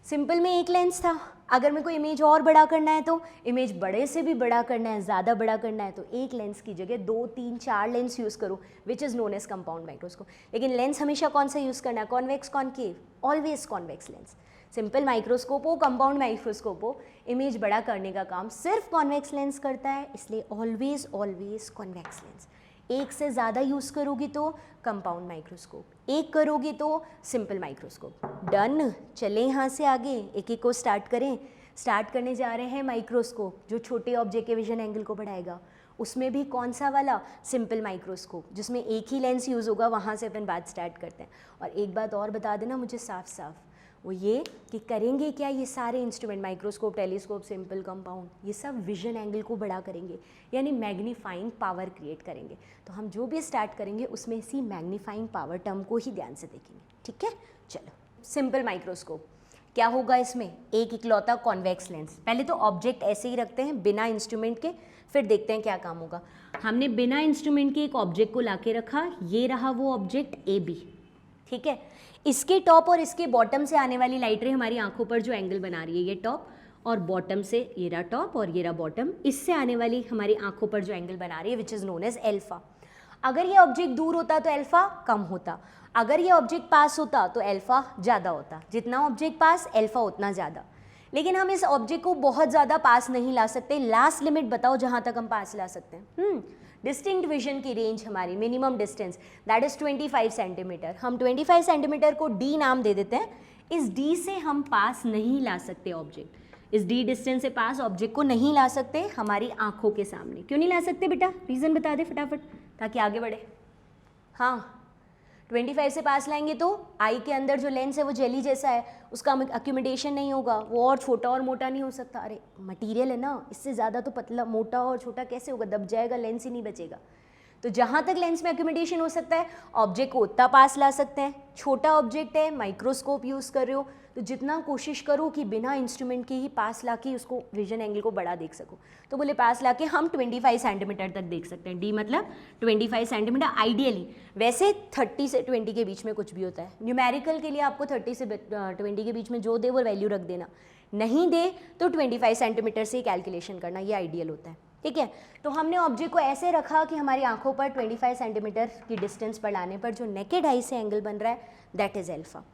सिंपल में एक लेंस था, अगर मेरे को इमेज और बड़ा करना है तो इमेज बड़े से भी बड़ा करना है, ज़्यादा बड़ा करना है तो एक लेंस की जगह 2, 3, 4 लेंस यूज़ करो, which is known as compound microscope. लेकिन लेंस हमेशा कौन सा यूज़ करना है? Convex, concave, always convex lens. Simple microscope हो, कंपाउंड माइक्रोस्कोप हो, इमेज बड़ा करने का काम सिर्फ कॉन्वेक्स लेंस करता है, इसलिए ऑलवेज ऑलवेज कॉन्वेक्स लेंस। एक से ज़्यादा यूज़ करोगी तो कंपाउंड माइक्रोस्कोप, एक करोगी तो सिंपल माइक्रोस्कोप। डन। चलें यहाँ से आगे, एक एक को स्टार्ट करें। स्टार्ट करने जा रहे हैं माइक्रोस्कोप जो छोटे ऑब्जेक्ट के विजन एंगल को बढ़ाएगा। उसमें भी कौन सा वाला? सिंपल माइक्रोस्कोप, जिसमें एक ही लेंस यूज़ होगा। वहाँ से अपन बात स्टार्ट करते हैं। और एक बात और बता देना मुझे साफ साफ, वो ये कि करेंगे क्या ये सारे instrument, microscope, telescope, simple, compound, ये सब विजन एंगल को बड़ा करेंगे, यानी मैग्नीफाइंग पावर क्रिएट करेंगे। तो हम जो भी स्टार्ट करेंगे उसमें इसी मैग्नीफाइंग पावर टर्म को ही ध्यान से देखेंगे, ठीक है? चलो, सिंपल माइक्रोस्कोप क्या होगा? इसमें एक इकलौता कॉन्वेक्स लेंस। पहले तो ऑब्जेक्ट ऐसे ही रखते हैं बिना इंस्ट्रूमेंट के, फिर देखते हैं क्या काम होगा। हमने बिना इंस्ट्रूमेंट के एक ऑब्जेक्ट को लाके रखा, ये रहा वो ऑब्जेक्ट ए बी, ठीक है? इसके टॉप और इसके बॉटम से आने वाली लाइट रे हमारी आंखों पर जो एंगल बना रही है, ये टॉप और बॉटम से, ये रहा टॉप और ये रहा बॉटम, इससे आने वाली हमारी आंखों पर जो एंगल बना रही है which is known as alpha. अगर ये ऑब्जेक्ट दूर होता तो एल्फा कम होता, अगर ये ऑब्जेक्ट पास होता तो एल्फा ज़्यादा होता। जितना ऑब्जेक्ट पास, एल्फा उतना ज़्यादा। लेकिन हम इस ऑब्जेक्ट को बहुत ज़्यादा पास नहीं ला सकते। लास्ट लिमिट बताओ जहाँ तक हम पास ला सकते हैं। डिस्टिंक्ट विजन की रेंज हमारी minimum distance that is 25 centimetre. हम 25 सेंटीमीटर को डी नाम दे देते हैं। इस डी से हम पास नहीं ला सकते ऑब्जेक्ट, इस डी डिस्टेंस से पास ऑब्जेक्ट को नहीं ला सकते हमारी आंखों के सामने। क्यों नहीं ला सकते बेटा? रीज़न बता दे फटाफट ताकि आगे बढ़े। हाँ, 25 से पास लाएंगे तो आई के अंदर जो लेंस है वो जेली जैसा है, उसका अक्यूमुलेशन नहीं होगा, वो और छोटा और मोटा नहीं हो सकता। अरे मटेरियल है ना, इससे ज़्यादा तो पतला, मोटा और छोटा कैसे होगा? दब जाएगा, लेंस ही नहीं बचेगा। तो जहाँ तक लेंस में अक्यूमुलेशन हो सकता है ऑब्जेक्ट को उतना पास ला सकते हैं। छोटा ऑब्जेक्ट है, माइक्रोस्कोप यूज़ कर रहे हो तो जितना कोशिश करो कि बिना इंस्ट्रूमेंट के ही पास ला के उसको विजन एंगल को बड़ा देख सको। तो बोले पास ला के हम 25 सेंटीमीटर तक देख सकते हैं। डी मतलब 25 सेंटीमीटर आइडियली। वैसे 30 से 20 के बीच में कुछ भी होता है। न्यूमेरिकल के लिए आपको 30 से 20 के बीच में जो दे वो वैल्यू रख देना, नहीं दे तो 25 सेंटीमीटर से कैलकुलेशन करना, ये आइडियल होता है, ठीक है? तो हमने ऑब्जेक्ट को ऐसे रखा कि हमारी आंखों पर 25 सेंटीमीटर की डिस्टेंस पर लाने पर जो नेकेड आई से एंगल बन रहा है दैट इज़ एल्फा।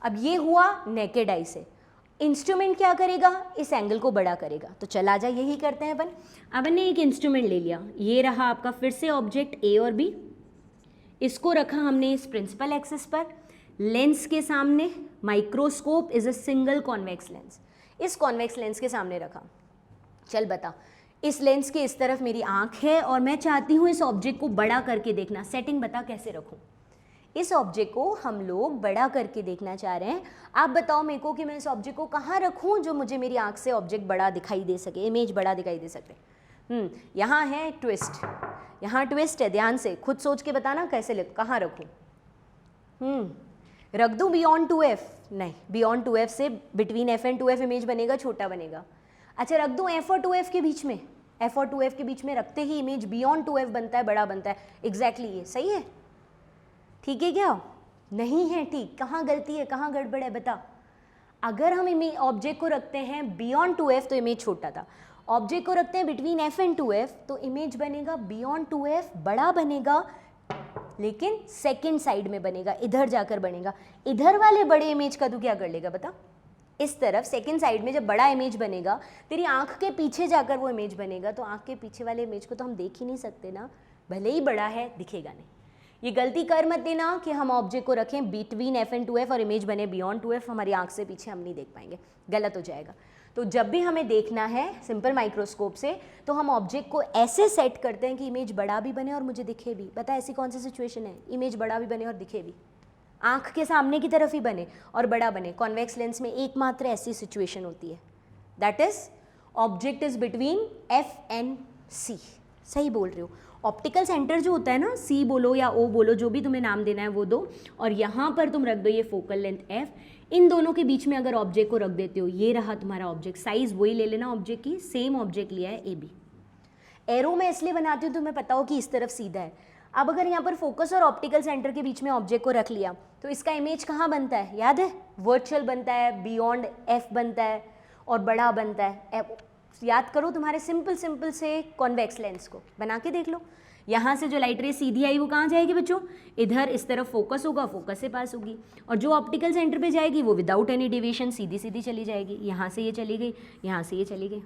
अब ये हुआ नेकेड आई से। इंस्ट्रूमेंट क्या करेगा? इस एंगल को बड़ा करेगा। तो चला जा, यही करते हैं अपन। अपन ने एक इंस्ट्रूमेंट ले लिया, ये रहा आपका फिर से ऑब्जेक्ट ए और बी। इसको रखा हमने इस प्रिंसिपल एक्सिस पर, लेंस के सामने। Microscope is a single convex lens, इस कॉन्वेक्स लेंस के सामने रखा। चल बता, इस लेंस के इस तरफ मेरी आंख है और मैं चाहती हूँ इस ऑब्जेक्ट को बड़ा करके देखना। सेटिंग बता कैसे रखूँ? इस ऑब्जेक्ट को हम लोग बड़ा करके देखना चाह रहे हैं। आप बताओ मेरे को कि मैं इस ऑब्जेक्ट को कहाँ रखूँ जो मुझे मेरी आंख से ऑब्जेक्ट बड़ा दिखाई दे सके, इमेज बड़ा दिखाई दे सके। यहाँ है ट्विस्ट, यहाँ ट्विस्ट है, ध्यान से खुद सोच के बताना कैसे ले, कहाँ रखूँ? रख दूँ बियॉन्ड 2f? नहीं, बियॉन्ड 2f से between f and 2f image बनेगा, छोटा बनेगा। अच्छा, रख दूँ f और 2f के बीच में? f और 2f के बीच में रखते ही इमेज बियॉन्ड 2f बनता है, बड़ा बनता है। एग्जैक्टली ये सही है, ठीक है क्या? नहीं है ठीक, कहाँ गलती है, कहाँ गड़बड़ है बता। अगर हम इमेज ऑब्जेक्ट को रखते हैं बियॉन्ड 2f तो इमेज छोटा था, ऑब्जेक्ट को रखते हैं बिटवीन f एंड 2f तो इमेज बनेगा बियॉन्ड 2f, बड़ा बनेगा लेकिन सेकेंड साइड में बनेगा, इधर जाकर बनेगा। इधर वाले बड़े इमेज का तू क्या कर लेगा बता? इस तरफ सेकेंड साइड में जब बड़ा इमेज बनेगा, तेरी आंख के पीछे जाकर वो इमेज बनेगा, तो आंख के पीछे वाले इमेज को तो हम देख ही नहीं सकते ना, भले ही बड़ा है दिखेगा नहीं। ये गलती कर मत देना कि हम ऑब्जेक्ट को रखें बिटवीन एफ एंड 2f और इमेज बने बियॉन्ड 2f, हमारी आंख से पीछे हम नहीं देख पाएंगे, गलत हो जाएगा। तो जब भी हमें देखना है सिंपल माइक्रोस्कोप से तो हम ऑब्जेक्ट को ऐसे सेट करते हैं कि इमेज बड़ा भी बने और मुझे दिखे भी। पता है ऐसी कौन सी सिचुएशन है, इमेज बड़ा भी बने और दिखे भी, आंख के सामने की तरफ ही बने और बड़ा बने। कॉन्वेक्स लेंस में एकमात्र ऐसी सिचुएशन होती है, that is object is between F and C. सही बोल रहे हो। ऑप्टिकल सेंटर जो होता है ना, सी बोलो या ओ बोलो, जो भी तुम्हें नाम देना है वो दो, और यहाँ पर तुम रख दो ये फोकल लेंथ एफ। इन दोनों के बीच में अगर ऑब्जेक्ट को रख देते हो, ये रहा तुम्हारा ऑब्जेक्ट, साइज वही ले लेना ऑब्जेक्ट की, सेम ऑब्जेक्ट लिया है ए बी। एरो में इसलिए बनाती हूँ तुम्हें पता हो कि इस तरफ सीधा है। अब अगर यहाँ पर फोकस और ऑप्टिकल सेंटर के बीच में ऑब्जेक्ट को रख लिया तो इसका इमेज कहाँ बनता है, याद है, वर्चुअल बनता है, बियॉन्ड एफ बनता है और बड़ा बनता है। याद करो तुम्हारे सिंपल से कॉन्वेक्स लेंस को बना के देख लो। यहाँ से जो लाइट रे सीधी आई वो कहाँ जाएगी बच्चों, इधर इस तरफ फोकस होगा, फोकस से पास होगी, और जो ऑप्टिकल सेंटर पे जाएगी वो विदाउट एनी डिविएशन सीधी सीधी चली जाएगी। यहाँ से ये चली गई, यहाँ से ये चली गई।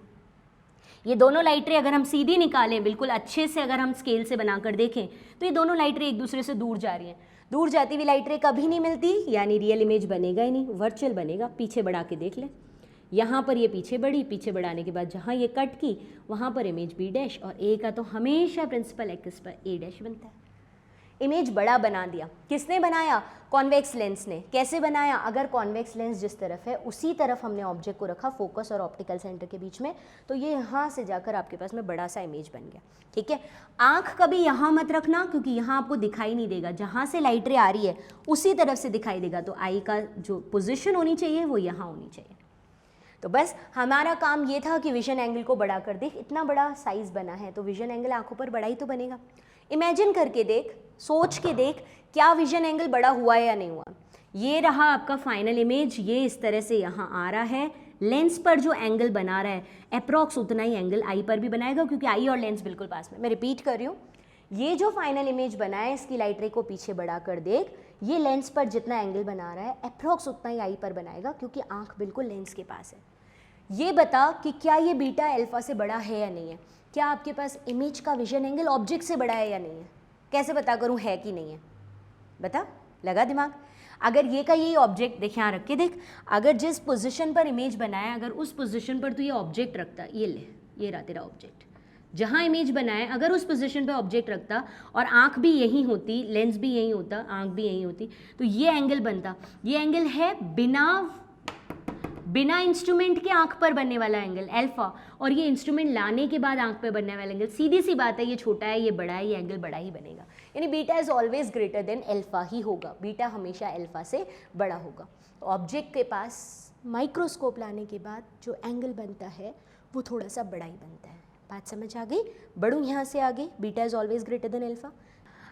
ये दोनों लाइट रे अगर हम सीधी निकालें, बिल्कुल अच्छे से अगर हम स्केल से बनाकर देखें तो ये दोनों लाइट रे एक दूसरे से दूर जा रही हैं। दूर जाती हुई लाइट रे कभी नहीं मिलती, यानी रियल इमेज बनेगा ही नहीं, वर्चुअल बनेगा। पीछे बढ़ा के देख ले, यहाँ पर ये पीछे बढ़ी, पीछे बढ़ाने के बाद जहाँ ये कट की वहाँ पर इमेज बी डैश, और ए का तो हमेशा प्रिंसिपल एक्सिस पर ए डैश बनता है। इमेज बड़ा बना दिया, किसने बनाया, कॉन्वेक्स लेंस ने। कैसे बनाया, अगर कॉन्वेक्स लेंस जिस तरफ है उसी तरफ हमने ऑब्जेक्ट को रखा फोकस और ऑप्टिकल सेंटर के बीच में, तो ये यहाँ से जाकर आपके पास में बड़ा सा इमेज बन गया। ठीक है, आँख कभी यहाँ मत रखना क्योंकि यहाँ आपको दिखाई नहीं देगा, जहाँ से लाइट रे आ रही है उसी तरफ से दिखाई देगा। तो आई का जो पोजिशन होनी चाहिए वो यहाँ होनी चाहिए। तो बस हमारा काम ये था कि विजन एंगल को बड़ा कर देख, इतना बड़ा साइज बना है तो विजन एंगल आंखों पर बड़ा ही तो बनेगा। इमेजिन करके देख, सोच के देख, क्या विजन एंगल बड़ा हुआ है या नहीं हुआ। ये रहा आपका फाइनल इमेज, ये इस तरह से यहाँ आ रहा है। लेंस पर जो एंगल बना रहा है अप्रॉक्स उतना ही एंगल आई पर भी बनाएगा क्योंकि आई और लेंस बिल्कुल पास में। मैं रिपीट कर रही हूँ, ये जो फाइनल इमेज बना है इसकी लाइट रे को पीछे बढ़ा कर देख, ये लेंस पर जितना एंगल बना रहा है अप्रॉक्स उतना ही आई पर बनाएगा क्योंकि आँख बिल्कुल लेंस के पास है। ये बता कि क्या ये बीटा अल्फा से बड़ा है या नहीं है, क्या आपके पास इमेज का विजन एंगल ऑब्जेक्ट से बड़ा है या नहीं है। कैसे पता करूँ है कि नहीं है, बता, लगा दिमाग। अगर ये का यही ऑब्जेक्ट देख, यहाँ रख के देख, अगर जिस पोजीशन पर इमेज बनाया अगर उस पोजीशन पर तो ये ऑब्जेक्ट रखता, ये ले, ये रहा तेरा ऑब्जेक्ट, जहाँ इमेज बनाया अगर उस पोजीशन पे ऑब्जेक्ट रखता और आँख भी यहीं होती, लेंस भी यहीं होता, आँख भी यहीं होती, तो ये एंगल बनता। ये एंगल है बिना इंस्ट्रूमेंट के आंख पर बनने वाला एंगल अल्फा, और ये इंस्ट्रूमेंट लाने के बाद आंख पर बनने वाला एंगल। सीधी सी बात है, ये छोटा है ये बड़ा है, ये एंगल बड़ा ही बनेगा। यानी beta is always greater than alpha ही होगा, बीटा हमेशा अल्फा से बड़ा होगा। तो ऑब्जेक्ट के पास माइक्रोस्कोप लाने के बाद जो एंगल बनता है वो थोड़ा सा बड़ा ही बनता है। बात समझ आ गई, बढ़ूँ यहाँ से आगे, beta is always greater than alpha.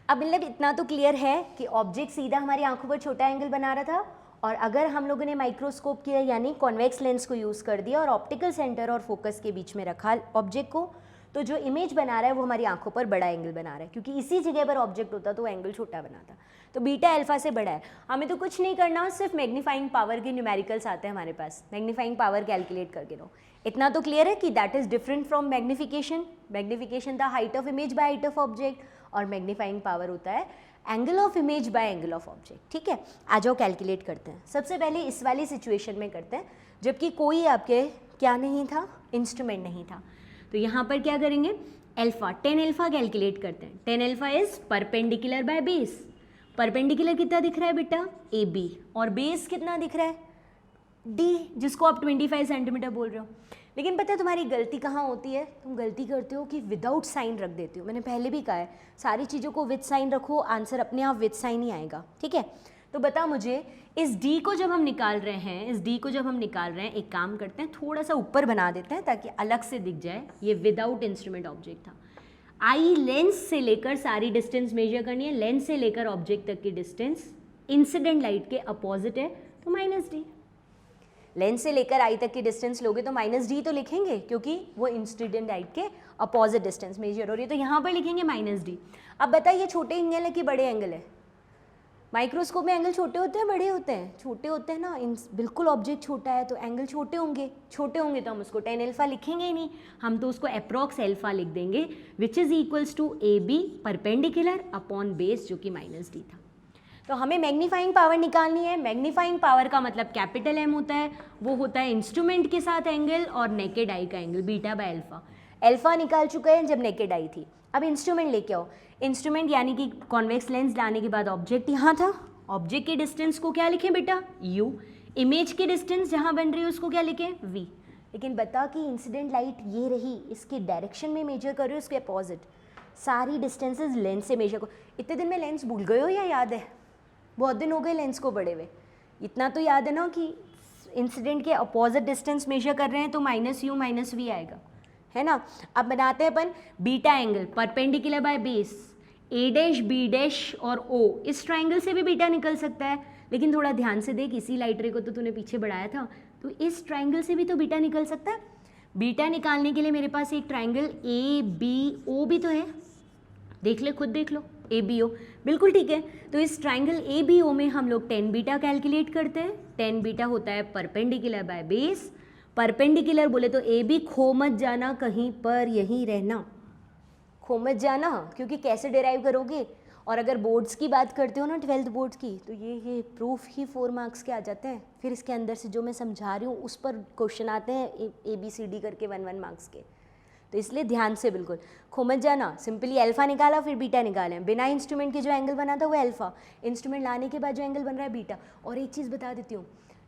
अब मतलब इतना तो क्लियर है कि ऑब्जेक्ट सीधा हमारी आंखों पर छोटा एंगल बना रहा था, और अगर हम लोगों ने माइक्रोस्कोप किया यानी कॉन्वेक्स लेंस को यूज़ कर दिया और ऑप्टिकल सेंटर और फोकस के बीच में रखा ऑब्जेक्ट को, तो जो इमेज बना रहा है वो हमारी आंखों पर बड़ा एंगल बना रहा है क्योंकि इसी जगह पर ऑब्जेक्ट होता तो एंगल छोटा बनाता। तो बीटा अल्फा से बड़ा है। हमें तो कुछ नहीं करना, सिर्फ मैग्नीफाइंग पावर के न्यूमेरिकल्स आते हैं हमारे पास, मैग्नीफाइंग पावर कैलकुलेट करके लो। इतना तो क्लियर है कि that is different from magnification. Magnification था height of image by height of object, और मैग्नीफाइंग पावर होता है angle of image by angle of object. ठीक है, आ जाओ कैलकुलेट करते हैं। सबसे पहले इस वाली सिचुएशन में करते हैं जबकि कोई आपके क्या नहीं था, इंस्ट्रूमेंट नहीं था। तो यहाँ पर क्या करेंगे, अल्फा, टेन अल्फा कैलकुलेट करते हैं। Tan alpha is perpendicular by base. Perpendicular कितना दिख रहा है बेटा, ए बी, और बेस कितना दिख रहा है, डी, जिसको आप 25 सेंटीमीटर बोल रहे हो। लेकिन पता है तुम्हारी गलती कहाँ होती है, तुम गलती करते हो कि विदाउट साइन रख देते हो। मैंने पहले भी कहा है सारी चीज़ों को विद साइन रखो, आंसर अपने आप विद साइन ही आएगा। ठीक है, तो बता मुझे इस डी को जब हम निकाल रहे हैं, इस डी को जब हम निकाल रहे हैं, एक काम करते हैं थोड़ा सा ऊपर बना देते हैं ताकि अलग से दिख जाए। ये विदाउट इंस्ट्रूमेंट ऑब्जेक्ट था। आई लेंस से लेकर सारी डिस्टेंस मेजर करनी है, लेंस से लेकर ऑब्जेक्ट तक की डिस्टेंस इंसिडेंट लाइट के अपोजिट है तो माइनस डी। लेंस से लेकर आई तक की डिस्टेंस लोगे तो माइनस डी तो लिखेंगे क्योंकि वो इंसिडेंट लाइट के अपोजिट डिस्टेंस मेजर हो रही है, तो यहाँ पर लिखेंगे माइनस डी। अब बताइए छोटे एंगल है कि बड़े एंगल है, माइक्रोस्कोप में एंगल छोटे होते हैं बड़े होते हैं? छोटे होते हैं ना, बिल्कुल ऑब्जेक्ट छोटा है तो एंगल छोटे होंगे तो हम उसको 10 अल्फा लिखेंगे ही नहीं, हम तो उसको अप्रॉक्स अल्फा लिख देंगे, which is equals to A B perpendicular upon base जो कि -d था। तो हमें मैग्नीफाइंग पावर निकालनी है। मैग्नीफाइंग पावर का मतलब कैपिटल M होता है, वो होता है इंस्ट्रूमेंट के साथ एंगल और नेकेड आई का angle, beta by alpha. Alpha निकाल चुके हैं जब नेकेड आई थी, अब इंस्ट्रूमेंट लेके आओ। इंस्ट्रूमेंट यानी कि कॉन्वेक्स लेंस लाने के बाद ऑब्जेक्ट यहाँ था, ऑब्जेक्ट के डिस्टेंस को क्या लिखें बेटा? u। इमेज की डिस्टेंस जहाँ बन रही है उसको क्या लिखें? v। लेकिन बता कि इंसिडेंट लाइट ये रही, इसकी डायरेक्शन में मेजर कर रही हो, इसके अपोजिट। सारी डिस्टेंसेज लेंस से मेजर करो। इतने दिन में लेंस भूल गए हो या याद है? बहुत दिन हो गए लेंस को बड़े हुए। इतना तो याद है ना कि इंसिडेंट के अपोजिट डिस्टेंस मेजर कर रहे हैं तो -u -v आएगा, है ना। अब बनाते हैं अपन beta angle perpendicular by base, A dash B dash और ओ। इस ट्राइंगल से भी बीटा निकल सकता है, लेकिन थोड़ा ध्यान से देख, इसी लाइट रे को तो तूने पीछे बढ़ाया था, तो इस ट्राइंगल से भी तो बीटा निकल सकता है। बीटा निकालने के लिए मेरे पास एक ट्राइंगल ए बी ओ भी तो है, देख ले, खुद देख लो, ए बी ओ, बिल्कुल ठीक है। तो इस ट्राइंगल ए बी ओ में हम लोग 10 बीटा कैलकुलेट करते हैं। 10 बीटा होता है परपेंडिकुलर बाय बेस। परपेंडिकुलर बोले तो ए बी, खो मत जाना कहीं पर, यहीं रहना, खो मत जाना, क्योंकि कैसे डिराइव करोगे। और अगर बोर्ड्स की बात करते हो ना, 12th बोर्ड्स की, तो ये प्रूफ ही 4 मार्क्स के आ जाते हैं। फिर इसके अंदर से जो मैं समझा रही हूँ उस पर क्वेश्चन आते हैं ABCD करके 1 मार्क्स के। तो इसलिए ध्यान से बिल्कुल खो मत जाना। सिंपली अल्फा निकाला फिर बीटा निकालें, बिना इंस्ट्रूमेंट के जो एंगल बना था वो अल्फा, इंस्ट्रूमेंट लाने के बाद जो एंगल बन रहा है बीटा। और एक चीज़ बता देती हूँ,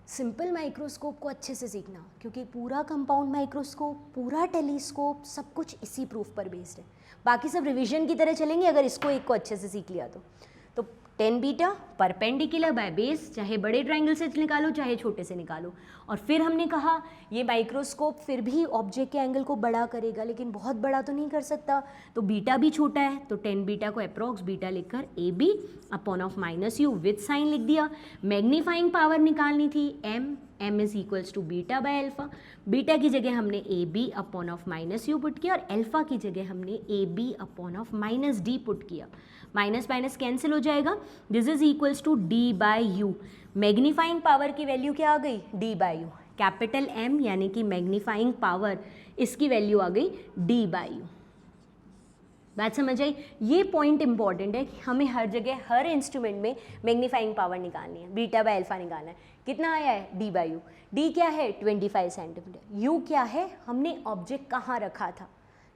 सिंपल माइक्रोस्कोप को अच्छे से सीखना, क्योंकि पूरा कंपाउंड माइक्रोस्कोप, पूरा टेलीस्कोप, सब कुछ इसी प्रूफ पर बेस्ड है। बाकी सब रिवीजन की तरह चलेंगे अगर इसको एक को अच्छे से सीख लिया तो 10 बीटा परपेंडिकुलर बाय बेस, चाहे बड़े ट्राइंगल से निकालो चाहे छोटे से निकालो। और फिर हमने कहा ये माइक्रोस्कोप फिर भी ऑब्जेक्ट के एंगल को बड़ा करेगा, लेकिन बहुत बड़ा तो नहीं कर सकता, तो बीटा भी छोटा है, तो 10 बीटा को अप्रॉक्स बीटा लिखकर A B upon of -u with sign लिख दिया। मैग्नीफाइंग पावर निकालनी थी m is equals to beta by alpha. Beta की जगह हमने A B upon of -u put किया और अल्फा की जगह हमने A B upon of -d put किया। माइनस माइनस कैंसिल हो जाएगा, this is equals to d by u. Magnifying power की वैल्यू क्या आ गई? d by u. Capital M यानी कि मैग्नीफाइंग पावर, इसकी वैल्यू आ गई d बाय यू। बात समझ आई? ये पॉइंट इंपॉर्टेंट है कि हमें हर जगह हर इंस्ट्रूमेंट में मैग्नीफाइंग पावर निकालनी है, बीटा बाय अल्फा निकालना है। कितना आया है? d by you. d क्या है? 25 सेंटीमीटर। u क्या है? हमने ऑब्जेक्ट कहाँ रखा था?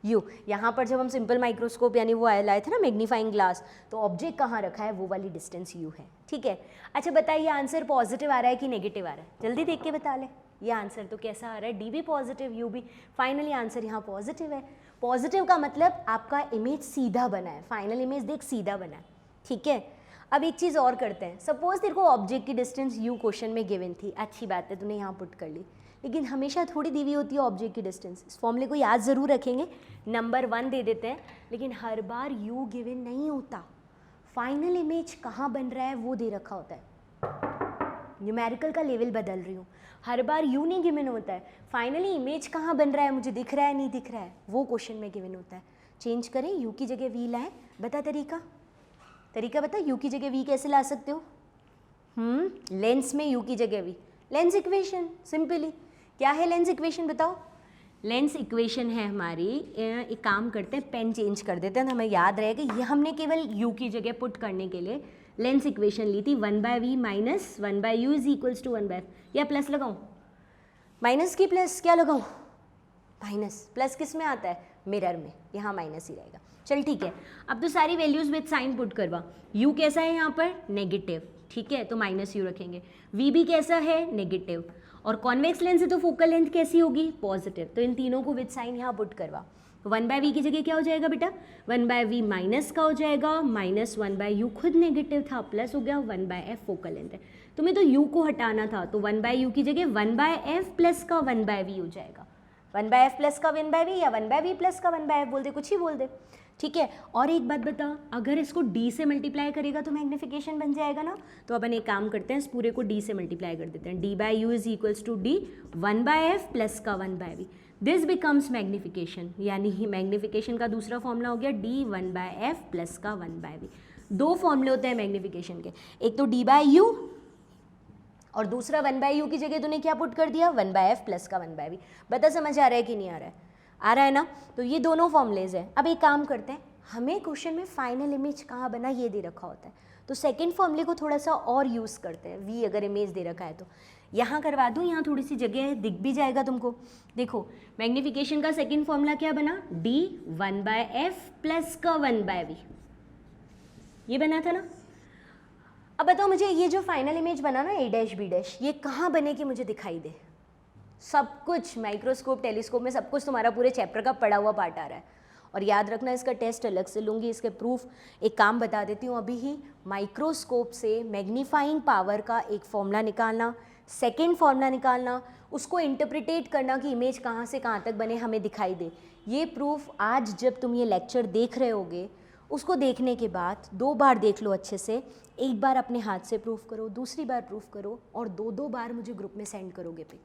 u। यहाँ पर जब हम सिंपल माइक्रोस्कोप यानी वो लाए थे ना मैग्नीफाइंग ग्लास, तो ऑब्जेक्ट कहाँ रखा है? वो वाली डिस्टेंस u है, ठीक है। अच्छा बताइए आंसर पॉजिटिव आ रहा है कि नेगेटिव आ रहा है? जल्दी देख के बता ले। ये आंसर तो कैसा आ रहा है? d भी पॉजिटिव, u भी। फाइनली आंसर यहाँ पॉजिटिव है। पॉजिटिव का मतलब आपका इमेज सीधा बना है, फाइनल इमेज देख सीधा बना है, ठीक है। अब एक चीज़ और करते हैं, सपोज तेरे को ऑब्जेक्ट की डिस्टेंस u क्वेश्चन में गिवन थी, अच्छी बात है तूने यहाँ पुट कर ली, लेकिन हमेशा थोड़ी दी हुई होती है ऑब्जेक्ट की डिस्टेंस। इस फॉर्मूले को याद ज़रूर रखेंगे, नंबर 1 दे देते हैं, लेकिन हर बार u गिवन नहीं होता। फाइनल इमेज कहाँ बन रहा है वो दे रखा होता है। न्यूमेरिकल का लेवल बदल रही हूँ, हर बार u नहीं गिवन होता है। फाइनली इमेज कहाँ बन रहा है, मुझे दिख रहा है नहीं दिख रहा है, वो क्वेश्चन में गिवन होता है। चेंज करें, u की जगह v लाएं। बता तरीका बता, u की जगह v कैसे ला सकते हो? लेंस में u की जगह v, लेंस इक्वेशन। सिंपली क्या है लेंस इक्वेशन बताओ? लेंस इक्वेशन है हमारी, एक काम करते हैं पेन चेंज कर देते हैं तो हमें याद रहेगा। ये हमने केवल u की जगह पुट करने के लिए लेंस इक्वेशन ली थी, 1/v minus 1/u is equals to 1/f। या प्लस लगाऊं? माइनस की प्लस क्या लगाऊं? माइनस। प्लस किस में आता है? मिरर में, यहाँ माइनस ही रहेगा। चल ठीक है, अब तो सारी वैल्यूज़ विद साइन पुट करवा। u कैसा है यहाँ पर? नेगेटिव, ठीक है, तो -u रखेंगे। v भी कैसा है? नेगेटिव। और कॉन्वेक्स लेंस है तो फोकल लेंथ कैसी होगी? पॉजिटिव। तो इन तीनों को विद साइन यहाँ पुट करवा। 1/v की जगह क्या हो जाएगा बेटा? 1/v माइनस का हो जाएगा, माइनस 1/u खुद नेगेटिव था, प्लस हो गया 1/f फोकल लेंथ है। तुम्हें तो u को हटाना था, तो 1/u की जगह 1/f प्लस का 1/v हो जाएगा। 1/f प्लस का 1/v या 1/v प्लस का 1/f बोल दे, कुछ ही बोल दे, ठीक है। और एक बात बता, अगर इसको d से मल्टीप्लाई करेगा तो मैग्नीफिकेशन बन जाएगा ना। तो अपन एक काम करते हैं, इस पूरे को d से मल्टीप्लाई कर देते हैं। d by u is equals to d 1/f plus का 1/v, दिस बिकम्स मैग्नीफिकेशन, यानी ही मैग्नीफिकेशन का दूसरा फॉर्मूला हो गया d 1/f प्लस का 1/v। दो फॉर्मूले होते हैं मैग्नीफिकेशन के, एक तो d/u और दूसरा 1/u की जगह तूने क्या पुट कर दिया 1/f प्लस का 1/v। बता समझ आ रहा है कि नहीं आ रहा है? आ रहा है ना? तो ये दोनों फॉर्मूलेज हैं। अब एक काम करते हैं, हमें क्वेश्चन में फाइनल इमेज कहाँ बना ये दे रखा होता है, तो सेकेंड फॉर्मूले को थोड़ा सा और यूज़ करते हैं। v अगर इमेज दे रखा है तो यहाँ करवा दूँ, यहाँ थोड़ी सी जगह है, दिख भी जाएगा तुमको। देखो मैग्नीफिकेशन का सेकेंड फॉर्मूला क्या बना, d 1/f प्लस का 1/v, ये बना था ना। अब बताओ मुझे ये जो फाइनल इमेज बना ना a', b', ये कहाँ बने कि मुझे दिखाई दे? सब कुछ माइक्रोस्कोप टेलीस्कोप में सब कुछ तुम्हारा पूरे चैप्टर का पढ़ा हुआ पार्ट आ रहा है। और याद रखना इसका टेस्ट अलग से लूँगी, इसके प्रूफ एक काम बता देती हूँ अभी ही। माइक्रोस्कोप से मैग्नीफाइंग पावर का एक फॉर्मूला निकालना, सेकेंड फॉर्मूला निकालना, उसको इंटरप्रिटेट करना कि इमेज कहाँ से कहाँ तक बने हमें दिखाई दे। ये प्रूफ आज जब तुम ये लेक्चर देख रहे होगे, उसको देखने के बाद 2 बार देख लो अच्छे से, एक बार अपने हाथ से प्रूफ करो, दूसरी बार प्रूफ करो, और 2 बार मुझे ग्रुप में सेंड करोगे पिक।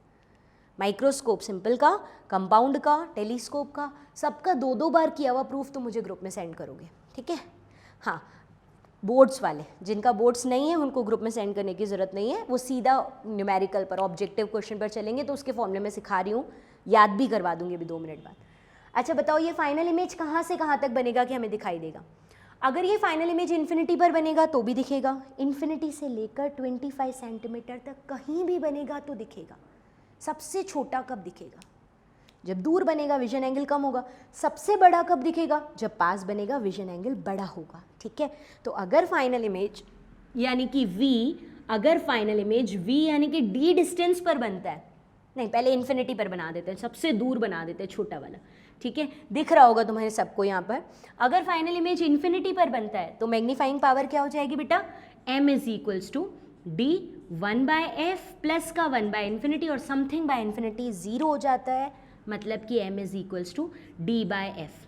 माइक्रोस्कोप सिंपल का, कंपाउंड का, टेलीस्कोप का, सबका 2 बार किया हुआ प्रूफ तो मुझे ग्रुप में सेंड करोगे, ठीक है? हाँ, बोर्ड्स वाले, जिनका बोर्ड्स नहीं है उनको ग्रुप में सेंड करने की ज़रूरत नहीं है, वो सीधा न्यूमेरिकल पर, ऑब्जेक्टिव क्वेश्चन पर चलेंगे, तो उसके फॉर्मूले में सिखा रही हूँ, याद भी करवा दूंगी अभी 2 मिनट बाद। अच्छा बताओ ये फाइनल इमेज कहाँ से कहाँ तक बनेगा कि हमें दिखाई देगा? अगर ये फाइनल इमेज इन्फिनिटी पर बनेगा तो भी दिखेगा, इन्फिनिटी से लेकर 25 सेंटीमीटर तक कहीं भी बनेगा तो दिखेगा। सबसे छोटा कब दिखेगा? जब दूर बनेगा विजन एंगल कम होगा। सबसे बड़ा कब दिखेगा? जब पास बनेगा विजन एंगल बड़ा होगा, ठीक है? तो अगर फाइनल इमेज यानी कि v, अगर फाइनल इमेज v यानी कि d डिस्टेंस पर बनता है, नहीं पहले इन्फिनिटी पर बना देते हैं, सबसे दूर बना देते हैं छोटा वाला, ठीक है? दिख रहा होगा तुम्हारे सबको यहाँ पर। अगर फाइनल इमेज इन्फिनिटी पर बनता है तो मैग्नीफाइंग पावर क्या हो जाएगी बेटा? m is equals to d 1/f plus का 1/इन्फिनिटी, और समथिंग बाय इन्फिनिटी 0 हो जाता है, मतलब कि m is equals to d/f।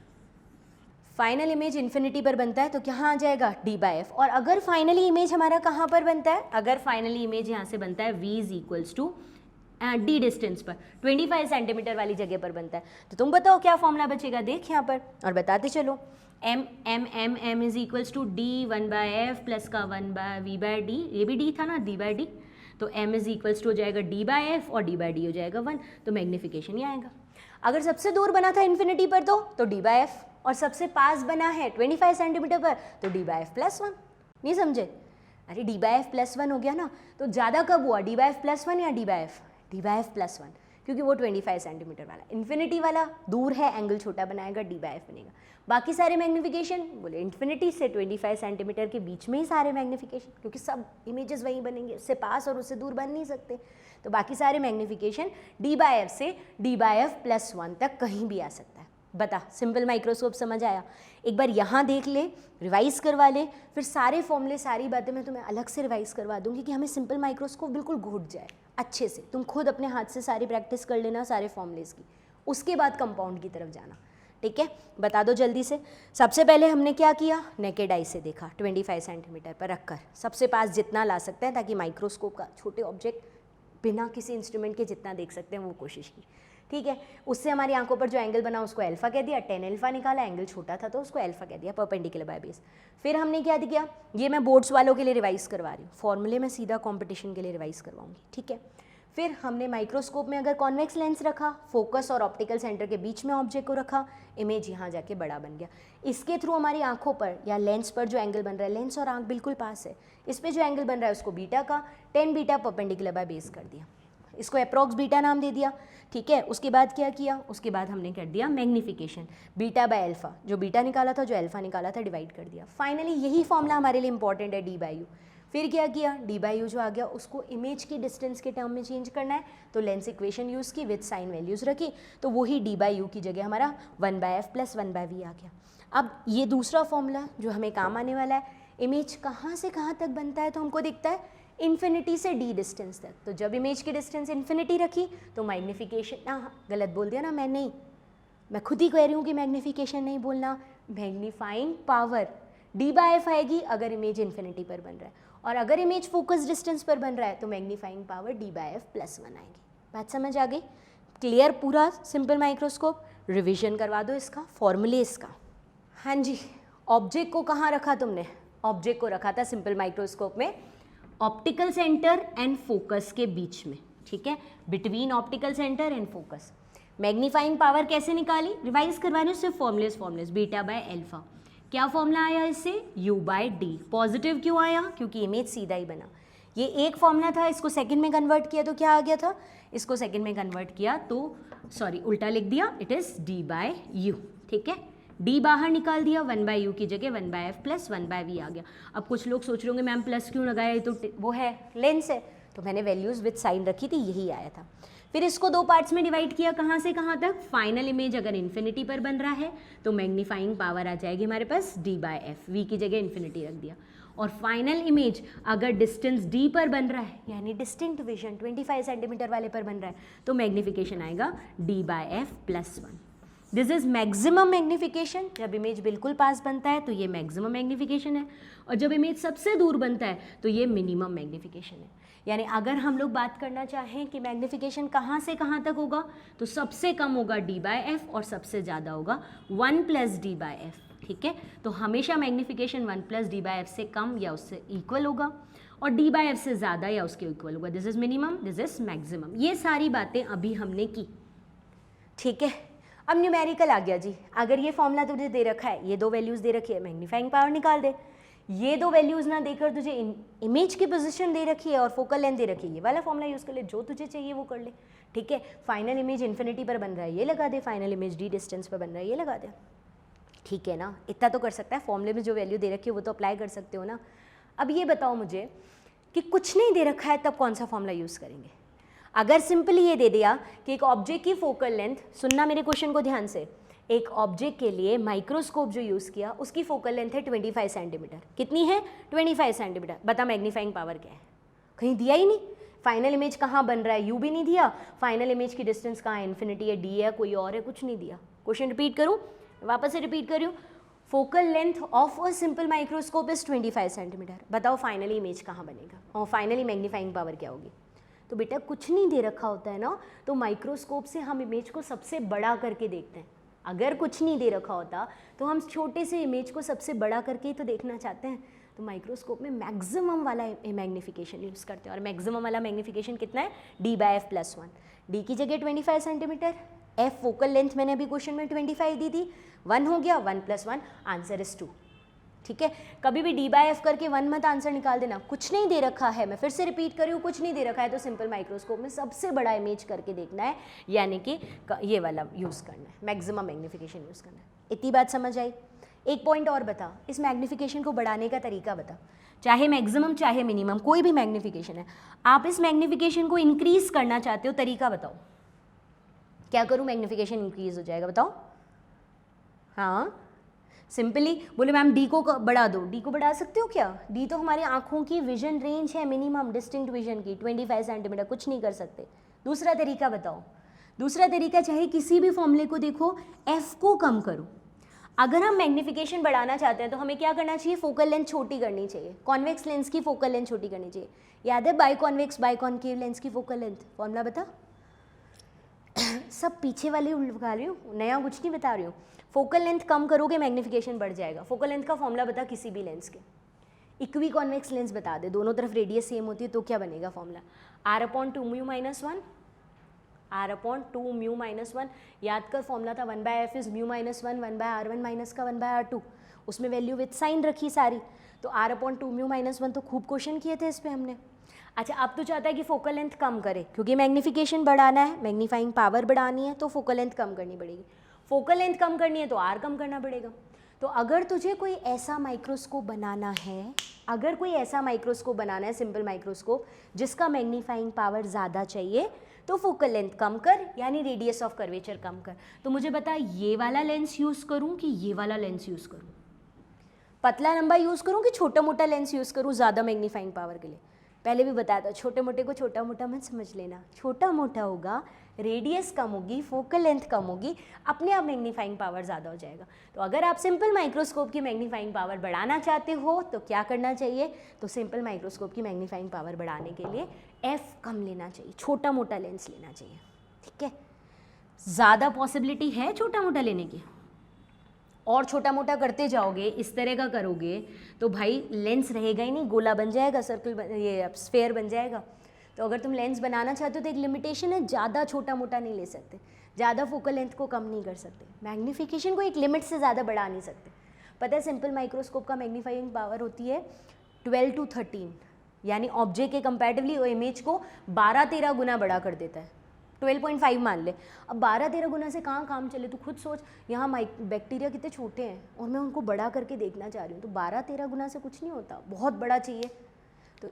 Final image infinity पर बनता है तो कहाँ आ जाएगा? d/f। और अगर फाइनली इमेज हमारा कहाँ पर बनता है? अगर फाइनली इमेज यहाँ से बनता है v is equals to d distance पर 25 सेंटीमीटर वाली जगह पर बनता है, तो तुम बताओ क्या फॉर्मूला बचेगा? देख यहाँ पर और बताते चलो। m is equals to d 1/f plus का 1/v/d, ये भी d था ना, d/d, तो m इज इक्वल्स टू हो जाएगा d/f और d/d हो जाएगा 1, तो मैग्नीफिकेशन ही आएगा। अगर सबसे दूर बना था इन्फिनिटी पर तो d/f, और सबसे पास बना है 25 सेंटीमीटर पर तो d/f प्लस 1। नहीं समझे? अरे d/f प्लस 1 हो गया ना, तो ज़्यादा कब हुआ? d/f प्लस 1 या d/f? d/f प्लस 1, क्योंकि वो 25 सेंटीमीटर वाला, इन्फिनिटी वाला दूर है, एंगल छोटा बनाएगा, d/f बनेगा। बाकी सारे मैग्नीफिकेशन बोले इन्फिनिटी से 25 सेंटीमीटर के बीच में ही सारे मैग्नीफिकेशन, क्योंकि सब इमेजेस वहीं बनेंगे, उससे पास और उससे दूर बन नहीं सकते, तो बाकी सारे मैग्नीफिकेशन d/f से d/f प्लस 1 तक कहीं भी आ सकता है। बता, सिंपल माइक्रोस्कोप समझ आया? एक बार यहाँ देख ले, रिवाइज करवा ले, फिर सारे फॉर्मूले सारी बातें मैं तुम्हें अलग से रिवाइज करवा दूंगी कि हमें सिंपल माइक्रोस्कोप बिल्कुल घुट जाए अच्छे से। तुम खुद अपने हाथ से सारी प्रैक्टिस कर लेना सारे फॉर्मूलेज की, उसके बाद कंपाउंड की तरफ जाना, ठीक है? बता दो जल्दी से। सबसे पहले हमने क्या किया? नेकेड आई से देखा 25 सेंटीमीटर पर रखकर, सबसे पास जितना ला सकते हैं ताकि माइक्रोस्कोप का छोटे ऑब्जेक्ट बिना किसी इंस्ट्रूमेंट के जितना देख सकते हैं वो कोशिश की, ठीक है? उससे हमारी आंखों पर जो एंगल बना उसको अल्फा कह दिया, 10 अल्फा निकाला, एंगल छोटा था तो उसको अल्फा कह दिया, परपेंडिकुलर बाय बेस। फिर हमने क्या किया? ये मैं बोर्ड्स वालों के लिए रिवाइज करवा रही हूँ, फॉर्मूले में सीधा कंपटीशन के लिए रिवाइज करवाऊंगी, ठीक है? फिर हमने माइक्रोस्कोप में अगर कॉन्वेक्स लेंस रखा, फोकस और ऑप्टिकल सेंटर के बीच में ऑब्जेक्ट को रखा, इमेज यहाँ जाके बड़ा बन गया। इसके थ्रू हमारी आंखों पर या लेंस पर जो एंगल बन रहा है, लेंस और आंख बिल्कुल पास है, इस पर जो एंगल बन रहा है उसको बीटा का 10 बीटा परपेंडिकुलर बाय बेस कर दिया, इसको अप्रॉक्स बीटा नाम दे दिया, ठीक है? उसके बाद क्या किया? उसके बाद हमने कर दिया मैग्नीफिकेशन, बीटा बाय अल्फा, जो बीटा निकाला था जो अल्फा निकाला था डिवाइड कर दिया। फाइनली यही फॉर्मूला हमारे लिए इंपॉर्टेंट है, d/u। फिर क्या किया? d/u जो आ गया उसको इमेज की डिस्टेंस के टर्म में चेंज करना है, तो लेंस इक्वेशन यूज़ की, विद साइन वैल्यूज़ रखी, तो वही d/u की जगह हमारा 1/f प्लस 1/v आ गया। अब ये दूसरा फॉर्मूला जो हमें काम आने वाला है, इमेज कहाँ से कहाँ तक बनता है तो हमको दिखता है इन्फिनिटी से d डिस्टेंस तक। तो जब इमेज की डिस्टेंस इन्फिनिटी रखी तो मैग्नीफिकेशन, गलत बोल दिया ना, मैं खुद ही कह रही हूँ कि मैग्नीफिकेशन नहीं बोलना, मैग्नीफाइंग पावर d/f आएगी अगर इमेज इन्फिनिटी पर बन रहा है, और अगर इमेज फोकस डिस्टेंस पर बन रहा है तो मैग्नीफाइंग पावर d/f प्लस 1 आएगी। बात समझ आ गई? क्लियर पूरा सिंपल माइक्रोस्कोप? रिविजन करवा दो इसका, फॉर्मूले इसका। हाँ जी, ऑब्जेक्ट को कहाँ रखा तुमने? ऑब्जेक्ट को रखा था सिंपल माइक्रोस्कोप में ऑप्टिकल सेंटर एंड फोकस के बीच में, ठीक है, between optical centre and focus. Magnifying power कैसे निकाली, रिवाइज करवा रही हूँ सिर्फ फॉर्मूलेस, बीटा बाय अल्फा। क्या फॉर्मूला आया इससे, u बाय डी। पॉजिटिव क्यों आया, क्योंकि इमेज सीधा ही बना। ये एक फॉर्मूला था, इसको सेकंड में कन्वर्ट किया तो क्या आ गया था, इसको सेकंड में कन्वर्ट किया तो सॉरी उल्टा लिख दिया, it is d by u, ठीक है। d बाहर निकाल दिया, 1 बाय यू की जगह 1 by F plus 1 by V आ गया। अब कुछ लोग सोच रहे होंगे मैम प्लस क्यों लगाया, ये तो वो है लेंस है, तो मैंने वैल्यूज विद साइन रखी थी, यही आया था। फिर इसको दो पार्ट्स में डिवाइड किया, कहाँ से कहाँ तक, फाइनल इमेज अगर इन्फिनिटी पर बन रहा है तो मैग्नीफाइंग पावर आ जाएगी हमारे पास d बाय एफ, वी की जगह इन्फिनिटी रख दिया। और फाइनल इमेज अगर डिस्टेंस d पर बन रहा है यानी डिस्टिंक्ट विजन 25 सेंटीमीटर वाले पर बन रहा है तो मैग्नीफिकेशन आएगा d by F plus 1। This is maximum magnification. जब इमेज बिल्कुल पास बनता है तो ये मैक्सिमम मैग्नीफिकेशन है, और जब इमेज सबसे दूर बनता है तो ये मिनिमम मैग्नीफिकेशन है। यानी अगर हम लोग बात करना चाहें कि मैग्नीफिकेशन कहाँ से कहाँ तक होगा तो सबसे कम होगा d बाय एफ और सबसे ज़्यादा होगा 1 प्लस डी बाय एफ, ठीक है। तो हमेशा magnification 1 plus D by F से कम या उससे इक्वल होगा और d बाय एफ से ज़्यादा या उसके इक्वल होगा। This is minimum, this is maximum. ये सारी बातें अभी हमने की, ठीक है। अब न्यूमेरिकल आ गया जी। अगर ये फॉर्मूला तुझे दे रखा है, ये दो वैल्यूज़ दे रखी है, मैग्नीफाइंग पावर निकाल दे। ये दो वैल्यूज़ ना देकर तुझे इमेज की पोजीशन दे रखी है और फोकल लेंथ दे रखी है, ये वाला फॉर्मूला यूज़ कर ले, जो तुझे चाहिए वो कर ले, ठीक है। फाइनल इमेज इन्फिनिटी पर बन रहा है, ये लगा दे। फाइनल इमेज डी डिस्टेंस पर बन रहा है, ये लगा दे, ठीक है ना। इतना तो कर सकता है, फॉर्मूले में जो वैल्यू दे रखी है वो तो अप्लाई कर सकते हो ना। अब ये बताओ मुझे कि कुछ नहीं दे रखा है तब कौन सा फॉर्मूला यूज़ करेंगे। अगर सिंपली ये दे दिया कि एक ऑब्जेक्ट की फोकल लेंथ, सुनना मेरे क्वेश्चन को ध्यान से, एक ऑब्जेक्ट के लिए माइक्रोस्कोप जो यूज़ किया उसकी फोकल लेंथ है 25 सेंटीमीटर। कितनी है, 25 सेंटीमीटर। बता मैग्नीफाइंग पावर क्या है, कहीं दिया ही नहीं। फाइनल इमेज कहाँ बन रहा है, यू भी नहीं दिया। फाइनल इमेज की डिस्टेंस कहाँ है, इन्फिनिटी है, डी है, कोई और है, कुछ नहीं दिया। क्वेश्चन रिपीट करूँ, वापस से रिपीट कर रही हूँ। Focal length of a simple microscope is 25 centimetre. बताओ फाइनली इमेज कहाँ बनेगा और फाइनली मैग्नीफाइंग पावर क्या होगी। तो बेटा कुछ नहीं दे रखा होता है ना, तो माइक्रोस्कोप से हम इमेज को सबसे बड़ा करके देखते हैं। अगर कुछ नहीं दे रखा होता तो हम छोटे से इमेज को सबसे बड़ा करके ही तो देखना चाहते हैं। तो माइक्रोस्कोप में मैक्सिमम वाला मैग्नीफिकेशन यूज़ करते हैं, और मैक्सिमम वाला मैग्नीफिकेशन कितना है, d by F plus 1। D की जगह 25 सेंटीमीटर, एफ फोकल लेंथ मैंने अभी क्वेश्चन में 25 दी थी, 1 हो गया, 1 प्लस 1 आंसर इज 2, ठीक है। कभी भी d बाय एफ करके 1 मत आंसर निकाल देना, कुछ नहीं दे रखा है। मैं फिर से रिपीट कर रही हूँ, कुछ नहीं दे रखा है तो सिंपल माइक्रोस्कोप में सबसे बड़ा इमेज करके देखना है, यानी कि ये वाला यूज़ करना है, मैक्सिमम मैग्नीफिकेशन यूज़ करना है। इतनी बात समझ आई। एक पॉइंट और बता, इस मैग्नीफिकेशन को बढ़ाने का तरीका बता। चाहे मैक्सिमम चाहे मिनिमम, कोई भी मैग्नीफिकेशन है, आप इस मैग्नीफिकेशन को इंक्रीज करना चाहते हो, तरीका बताओ। क्या करूँ मैग्नीफिकेशन इंक्रीज हो जाएगा, बताओ। हाँ सिंपली बोले मैम डी को बढ़ा दो, डी को बढ़ा सकते हो क्या। डी तो हमारी आंखों की विजन रेंज है मिनिमम डिस्टिंक्ट विजन की 25 सेंटीमीटर, कुछ नहीं कर सकते। दूसरा तरीका बताओ। दूसरा तरीका, चाहे किसी भी फॉर्मूले को देखो, एफ को कम करो। अगर हम मैग्नीफिकेशन बढ़ाना चाहते हैं तो हमें क्या करना चाहिए, फोकल लेंथ छोटी करनी चाहिए। कॉन्वेक्स लेंस की फोकल लेंथ छोटी करनी चाहिए। याद है by convex by concave lens की फोकल लेंथ, फॉर्मूला बता। सब पीछे वाले बता रही हूँ, नया कुछ नहीं बता रही हूँ। फोकल लेंथ कम करोगे मैग्नीफिकेशन बढ़ जाएगा। फोकल लेंथ का फॉर्मूला बता किसी भी लेंस के। इक्वी कॉन्वेक्स लेंस बता दे, दोनों तरफ रेडियस सेम होती है तो क्या बनेगा formula, r/2 mu minus 1, r/2 mu minus 1। याद कर फॉर्मूला था 1 by F is mu minus 1, 1 by r1 minus का 1 बाय r2, उसमें वैल्यू विद साइन रखी सारी। तो r/2 म्यू माइनस 1 तो खूब क्वेश्चन किए थे इस पर हमने। अच्छा अब तो चाहता है कि फोकल लेंथ कम करे, क्योंकि मैग्नीफिकेशन बढ़ाना है, मैग्नीफाइंग पावर बढ़ानी है, तो फोकल लेंथ कम करनी पड़ेगी। फोकल लेंथ कम करनी है तो r कम करना पड़ेगा। तो अगर तुझे कोई ऐसा माइक्रोस्कोप बनाना है, अगर कोई ऐसा माइक्रोस्कोप बनाना है, सिंपल माइक्रोस्कोप जिसका मैग्नीफाइंग पावर ज़्यादा चाहिए, तो फोकल लेंथ कम कर, यानी रेडियस ऑफ कर्वेचर कम कर। तो मुझे बता ये वाला लेंस यूज़ करूँ कि ये वाला लेंस यूज़ करूँ, पतला लंबा यूज़ करूँ कि छोटा मोटा लेंस यूज़ करूँ ज़्यादा मैग्नीफाइंग पावर के लिए। पहले भी बताया था, छोटे मोटे को छोटा मोटा मत समझ लेना, छोटा मोटा होगा, रेडियस कम होगी, फोकल लेंथ कम होगी, अपने आप मैग्नीफाइंग पावर ज़्यादा हो जाएगा। तो अगर आप सिंपल माइक्रोस्कोप की मैग्नीफाइंग पावर बढ़ाना चाहते हो तो क्या करना चाहिए, तो सिंपल माइक्रोस्कोप की मैग्नीफाइंग पावर बढ़ाने के लिए एफ कम लेना चाहिए, छोटा मोटा लेंस लेना चाहिए, ठीक है। ज़्यादा पॉसिबिलिटी है छोटा मोटा लेने की, और छोटा मोटा करते जाओगे, इस तरह का करोगे तो भाई लेंस रहेगा ही नहीं, गोला बन जाएगा, सर्कल ये स्फेयर बन जाएगा। तो अगर तुम लेंस बनाना चाहते हो तो एक लिमिटेशन है, ज़्यादा छोटा मोटा नहीं ले सकते, ज़्यादा फोकल लेंथ को कम नहीं कर सकते, मैग्नीफिकेशन को एक लिमिट से ज़्यादा बढ़ा नहीं सकते। पता है सिंपल माइक्रोस्कोप का मैग्नीफाइंग पावर होती है 12 to 13, यानी ऑब्जेक्ट के कंपैरेटिवली वो इमेज को 12-13 गुना बड़ा कर देता है। 12.5 मान ले, अब 12-13 गुना से कहाँ काम चले, तू खुद सोच। यहाँ बैक्टीरिया कितने छोटे हैं और मैं उनको बड़ा करके देखना चाह रही हूँ, तो 12-13 गुना से कुछ नहीं होता, बहुत बड़ा चाहिए। तो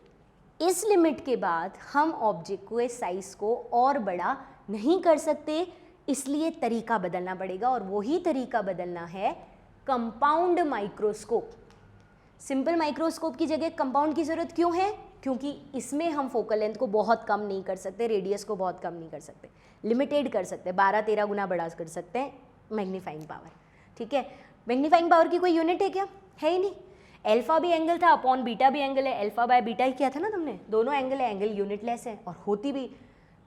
इस लिमिट के बाद हम ऑब्जेक्ट को साइज को और बड़ा नहीं कर सकते, इसलिए तरीका बदलना पड़ेगा, और वही तरीका बदलना है कंपाउंड माइक्रोस्कोप। सिंपल माइक्रोस्कोप की जगह कंपाउंड की ज़रूरत क्यों है? क्योंकि इसमें हम फोकल लेंथ को बहुत कम नहीं कर सकते, रेडियस को बहुत कम नहीं कर सकते, लिमिटेड कर सकते, 12-13 गुना बड़ा कर सकते हैं मैग्नीफाइंग पावर। ठीक है, मैग्नीफाइंग पावर की कोई यूनिट है क्या? है ही नहीं। अल्फा भी एंगल था अपॉन बीटा भी एंगल है, अल्फा बाय बीटा ही किया था ना तुमने, दोनों एंगल है, एंगल यूनिटलेस है, और होती भी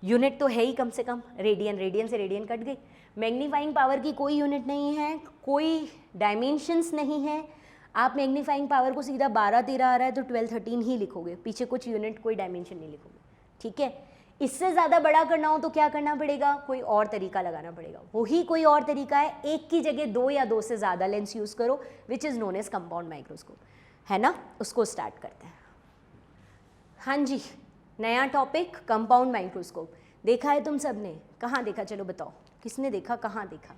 यूनिट तो है ही कम से कम, रेडियन, रेडियन से रेडियन कट गई। मैग्नीफाइंग पावर की कोई यूनिट नहीं है, कोई डायमेंशंस नहीं है। आप मैग्नीफाइंग पावर को सीधा 12-13 आ रहा है तो 12-13 ही लिखोगे, पीछे कुछ यूनिट कोई डायमेंशन नहीं लिखोगे। ठीक है, इससे ज़्यादा बड़ा करना हो तो क्या करना पड़ेगा? कोई और तरीका लगाना पड़ेगा। वही कोई और तरीका है, एक की जगह 2 या 2 से ज़्यादा लेंस यूज़ करो, which is known as compound microscope, है ना। उसको स्टार्ट करते हैं। हाँ जी, नया टॉपिक कंपाउंड माइक्रोस्कोप। देखा है तुम सब ने? कहाँ देखा, चलो बताओ, किसने देखा, कहाँ देखा?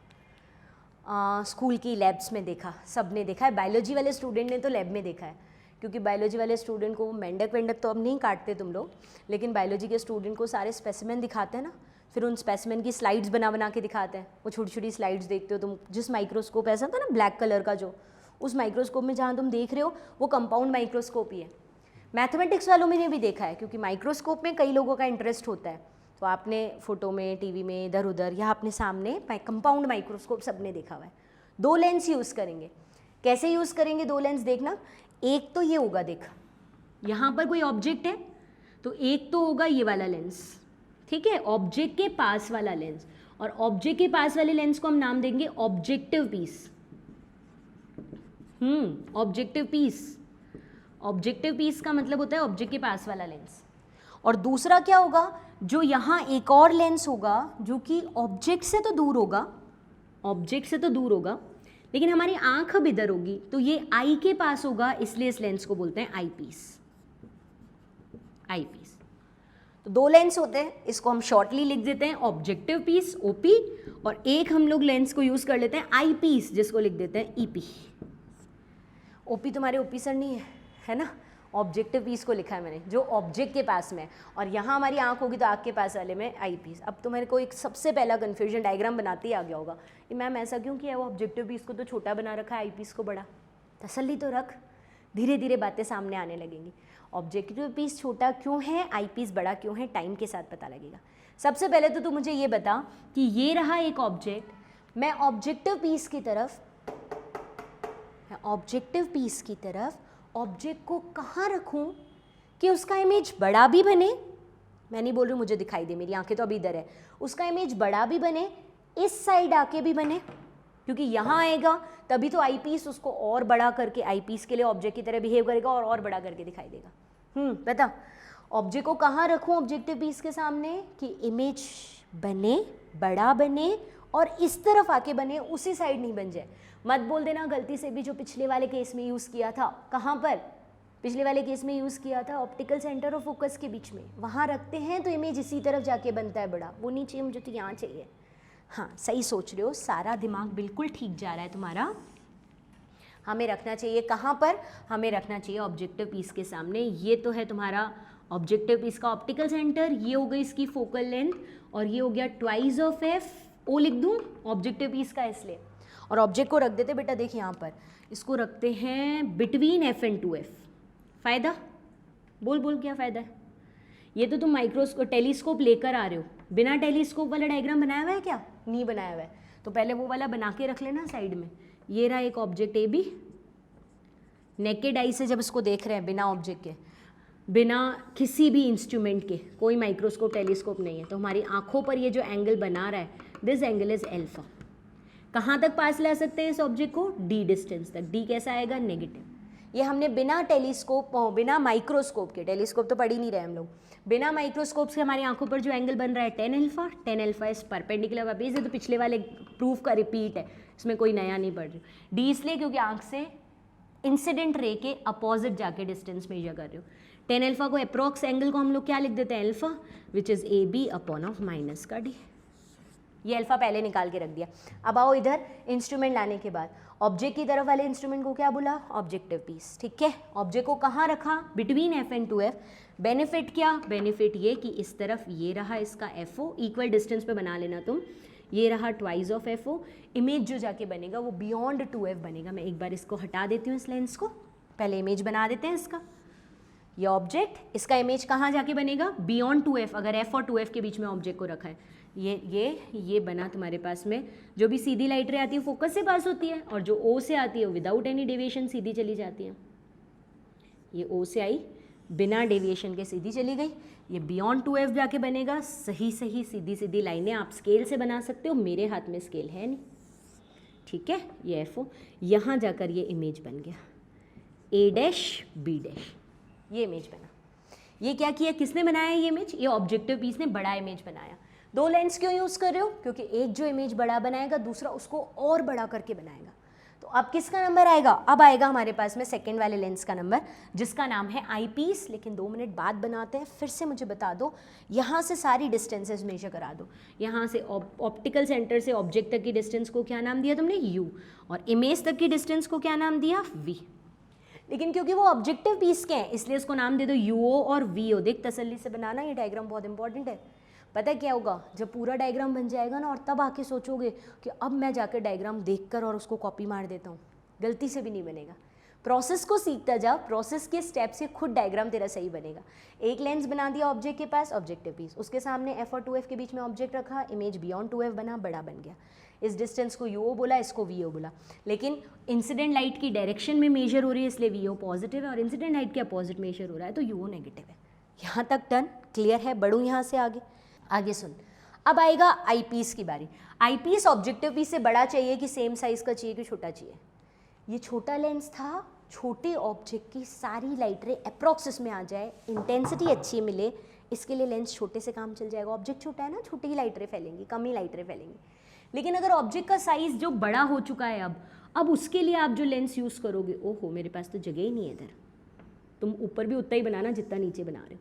स्कूल की लैब्स में देखा, सब ने देखा है। बायोलॉजी वाले स्टूडेंट ने तो लैब में देखा है, क्योंकि बायोलॉजी वाले स्टूडेंट को मेंढक वेंडक तो अब नहीं काटते तुम लोग, लेकिन बायोलॉजी के स्टूडेंट को सारे स्पेसिमेन दिखाते हैं ना, फिर उन स्पेसिमेन की स्लाइड्स बना बना के दिखाते हैं। वो छोटी छोटी स्लाइड्स देखते हो तुम, जिस माइक्रोस्कोप ऐसा था ना ब्लैक कलर का, जो उस माइक्रोस्कोप में जहाँ तुम देख रहे हो वो कंपाउंड माइक्रोस्कोप ही है। मैथमेटिक्स वालों में ने भी देखा है, क्योंकि माइक्रोस्कोप में कई लोगों का इंटरेस्ट होता है, तो आपने फोटो में, टीवी में, इधर उधर, या अपने सामने कंपाउंड माइक्रोस्कोप सबने देखा हुआ है। 2 लेंस यूज़ करेंगे। कैसे यूज़ करेंगे 2 लेंस देखना। एक तो ये होगा, देख यहाँ पर कोई ऑब्जेक्ट है तो एक तो होगा ये वाला लेंस, ठीक है, ऑब्जेक्ट के पास वाला लेंस, और ऑब्जेक्ट के पास वाले लेंस को हम नाम देंगे objective piece. Objective piece, objective piece का मतलब होता है ऑब्जेक्ट के पास वाला लेंस। और दूसरा क्या होगा, जो यहाँ एक और लेंस होगा जो कि ऑब्जेक्ट से तो दूर होगा, ऑब्जेक्ट से तो दूर होगा, लेकिन हमारी आंख अब इधर होगी, तो ये आई के पास होगा, इसलिए इस लेंस को बोलते हैं आई पीस। Eye piece. तो 2 लेंस होते हैं, इसको हम शॉर्टली लिख देते हैं ऑब्जेक्टिव पीस ओपी, और एक हम लोग लेंस को यूज कर लेते हैं आई पीस, जिसको लिख देते हैं ईपी। ओपी तुम्हारे ओपी सर नहीं है ना, ऑब्जेक्टिव पीस को लिखा है मैंने, जो ऑब्जेक्ट के पास में है, और यहाँ हमारी आंख होगी तो आंख के पास वाले में आई पीस। अब तो मेरे को एक सबसे पहला कन्फ्यूजन डायग्राम बनाते ही आ गया होगा कि मैम ऐसा क्यों किया है, वो ऑब्जेक्टिव पीस को तो छोटा बना रखा है, आई पीस को बड़ा। तसल्ली तो रख, धीरे धीरे बातें सामने आने लगेंगी। ऑब्जेक्टिव पीस छोटा क्यों है, आई पीस बड़ा क्यों है, टाइम के साथ पता लगेगा। सबसे पहले तो तू मुझे ये बता कि ये रहा एक ऑब्जेक्ट, मैं ऑब्जेक्टिव पीस की तरफ ऑब्जेक्ट को कहाँ रखूँ कि उसका इमेज बड़ा भी बने। मैं नहीं बोल रही मुझे दिखाई दे, मेरी आंखें तो अभी इधर है, उसका इमेज बड़ा भी बने, इस साइड आके भी बने, क्योंकि यहाँ आएगा तभी तो आई पीस उसको और बड़ा करके, आई पीस के लिए ऑब्जेक्ट की तरह बिहेव करेगा और बड़ा करके दिखाई देगा। बता, ऑब्जेक्ट को कहाँ रखूँ ऑब्जेक्टिव पीस के सामने कि इमेज बने, बड़ा बने, और इस तरफ आके बने, उसी साइड नहीं बन जाए। मत बोल देना गलती से भी, जो पिछले वाले केस में यूज़ किया था। कहाँ पर? पिछले वाले केस में यूज़ किया था ऑप्टिकल सेंटर और फोकस के बीच में, वहाँ रखते हैं तो इमेज इसी तरफ जाके बनता है बड़ा, वो नहीं चाहिए मुझे, तो यहाँ चाहिए। हाँ, सही सोच रहे हो, सारा दिमाग बिल्कुल ठीक जा रहा है तुम्हारा। हमें रखना चाहिए कहाँ पर? हमें रखना चाहिए ऑब्जेक्टिव पीस के सामने। ये तो है तुम्हारा ऑब्जेक्टिव पीस का ऑप्टिकल सेंटर, ये हो गई इसकी फोकल लेंथ, और ये हो गया ट्वाइस ऑफ एफ। ओ लिख दूँ ऑब्जेक्टिव पीस का इसलिए, और ऑब्जेक्ट को रख देते बेटा, देख यहाँ पर इसको रखते हैं बिटवीन एफ एंड 2F। फ़ायदा बोल क्या फ़ायदा है? ये तो तुम माइक्रोस्कोप टेलीस्कोप लेकर आ रहे हो, बिना टेलीस्कोप वाला डायग्राम बनाया हुआ है क्या? नहीं बनाया हुआ है, तो पहले वो वाला बना के रख लेना साइड में। ये रहा एक object A B, naked eye से जब इसको देख रहे हैं, बिना ऑब्जेक्ट के, बिना किसी भी इंस्ट्रूमेंट के, कोई माइक्रोस्कोप टेलीस्कोप नहीं है, तो हमारी आँखों पर ये जो एंगल बना रहा है, दिस एंगल इज़ एल्फा। कहाँ तक पास ला सकते हैं इस ऑब्जेक्ट को, डी डिस्टेंस तक। डी कैसा आएगा, नेगेटिव। ये हमने बिना टेलीस्कोप, बिना माइक्रोस्कोप के, टेलीस्कोप तो पढ़ ही नहीं रहे हम लोग, बिना माइक्रोस्कोप से हमारी आंखों पर जो एंगल बन रहा है tan alpha, tan alpha is perpendicular वापस, ये तो पिछले वाले प्रूफ का रिपीट है, इसमें कोई नया नहीं पढ़ रही। डी इसलिए क्योंकि आंख से इंसिडेंट रे के अपोजिट जाके डिस्टेंस मेजर कर रहे हो। tan अल्फा को अप्रॉक्स एंगल को हम लोग क्या लिख देते हैं, alpha, which is A B upon of minus का डी। ये अल्फा पहले निकाल के रख दिया। अब आओ इधर इंस्ट्रूमेंट लाने के बाद ऑब्जेक्ट की तरफ वाले इंस्ट्रूमेंट को क्या बोला, ऑब्जेक्टिव पीस, ठीक है। ऑब्जेक्ट को कहाँ रखा, between F and 2f। Benefit क्या, बेनिफिट ये कि इस तरफ ये रहा इसका FO, इक्वल डिस्टेंस पे बना लेना तुम, ये रहा ट्वाइस ऑफ FO। इमेज जो जाके बनेगा वो बियॉन्ड 2f बनेगा। मैं एक बार इसको हटा देती हूँ, इस लेंस को, पहले इमेज बना देते हैं इसका। ये ऑब्जेक्ट, इसका इमेज कहाँ जाके बनेगा, बियॉन्ड 2f, अगर f और 2f के बीच में ऑब्जेक्ट को रखा है। ये बना तुम्हारे पास में, जो भी सीधी लाइट रे आती है फोकस से पास होती है, और जो O से आती है विदाउट एनी डेविएशन सीधी चली जाती है। ये O से आई, बिना डेविएशन के सीधी चली गई। ये बियॉन्ड 2f जाके बनेगा। सही सीधी सीधी लाइनें आप स्केल से बना सकते हो, मेरे हाथ में स्केल है नहीं, ठीक है। ये FO, यहाँ जाकर ये इमेज बन गया A' B', ये इमेज बना। ये क्या किया, किसने बनाया ये इमेज, ये ऑब्जेक्टिव पीस ने बड़ा इमेज बनाया। दो लेंस क्यों यूज़ कर रहे हो, क्योंकि एक जो इमेज बड़ा बनाएगा दूसरा उसको और बड़ा करके बनाएगा। तो अब किसका नंबर आएगा, अब आएगा हमारे पास में सेकंड वाले लेंस का नंबर, जिसका नाम है आई पीस। लेकिन 2 मिनट बाद बनाते हैं, फिर से मुझे बता दो, यहाँ से सारी डिस्टेंसेस मेजर करा दो। यहाँ से ऑप्टिकल सेंटर से ऑब्जेक्ट तक की डिस्टेंस को क्या नाम दिया तुमने, U, और इमेज तक की डिस्टेंस को क्या नाम दिया, V। लेकिन क्योंकि वो ऑब्जेक्टिव पीस के हैं इसलिए उसको नाम दे दो UO और VO। देख तसल्ली से बनाना, ये डायग्राम बहुत इंपॉर्टेंट है। पता है क्या होगा, जब पूरा डायग्राम बन जाएगा ना, और तब आके सोचोगे कि अब मैं जाकर डायग्राम देखकर और उसको कॉपी मार देता हूँ, गलती से भी नहीं बनेगा। प्रोसेस को सीखता जा, प्रोसेस के स्टेप से खुद डायग्राम तेरा सही बनेगा। एक लेंस बना दिया ऑब्जेक्ट के पास, ऑब्जेक्टिव पीस, उसके सामने f और 2f के बीच में ऑब्जेक्ट रखा, इमेज बियॉन्ड 2f बना, बड़ा बन गया। इस डिस्टेंस को UO बोला, इसको VO बोला। लेकिन इंसिडेंट लाइट की डायरेक्शन में मेजर हो रही है इसलिए VO पॉजिटिव है, और इंसिडेंट लाइट के अपोजिट मेजर हो रहा है तो UO नेगेटिव है। यहाँ तक डन, क्लियर है। बढ़ूँ यहाँ से आगे सुन। अब आएगा आई पीस की बारी। आई पीस ऑब्जेक्टिव पीस से बड़ा चाहिए कि सेम साइज का चाहिए कि छोटा चाहिए। ये छोटा लेंस था, छोटे ऑब्जेक्ट की सारी लाइट रे अप्रॉक्स इसमें आ जाए, इंटेंसिटी अच्छी मिले, इसके लिए लेंस छोटे से काम चल जाएगा। ऑब्जेक्ट छोटा है ना, छोटी ही लाइट रे फैलेंगी, कम ही लाइट रे फैलेंगी। लेकिन अगर ऑब्जेक्ट का साइज जो बड़ा हो चुका है अब उसके लिए आप जो लेंस यूज़ करोगे, ओहो मेरे पास तो जगह ही नहीं है इधर, तुम ऊपर भी उतना ही बनाना जितना नीचे बना रहे हो,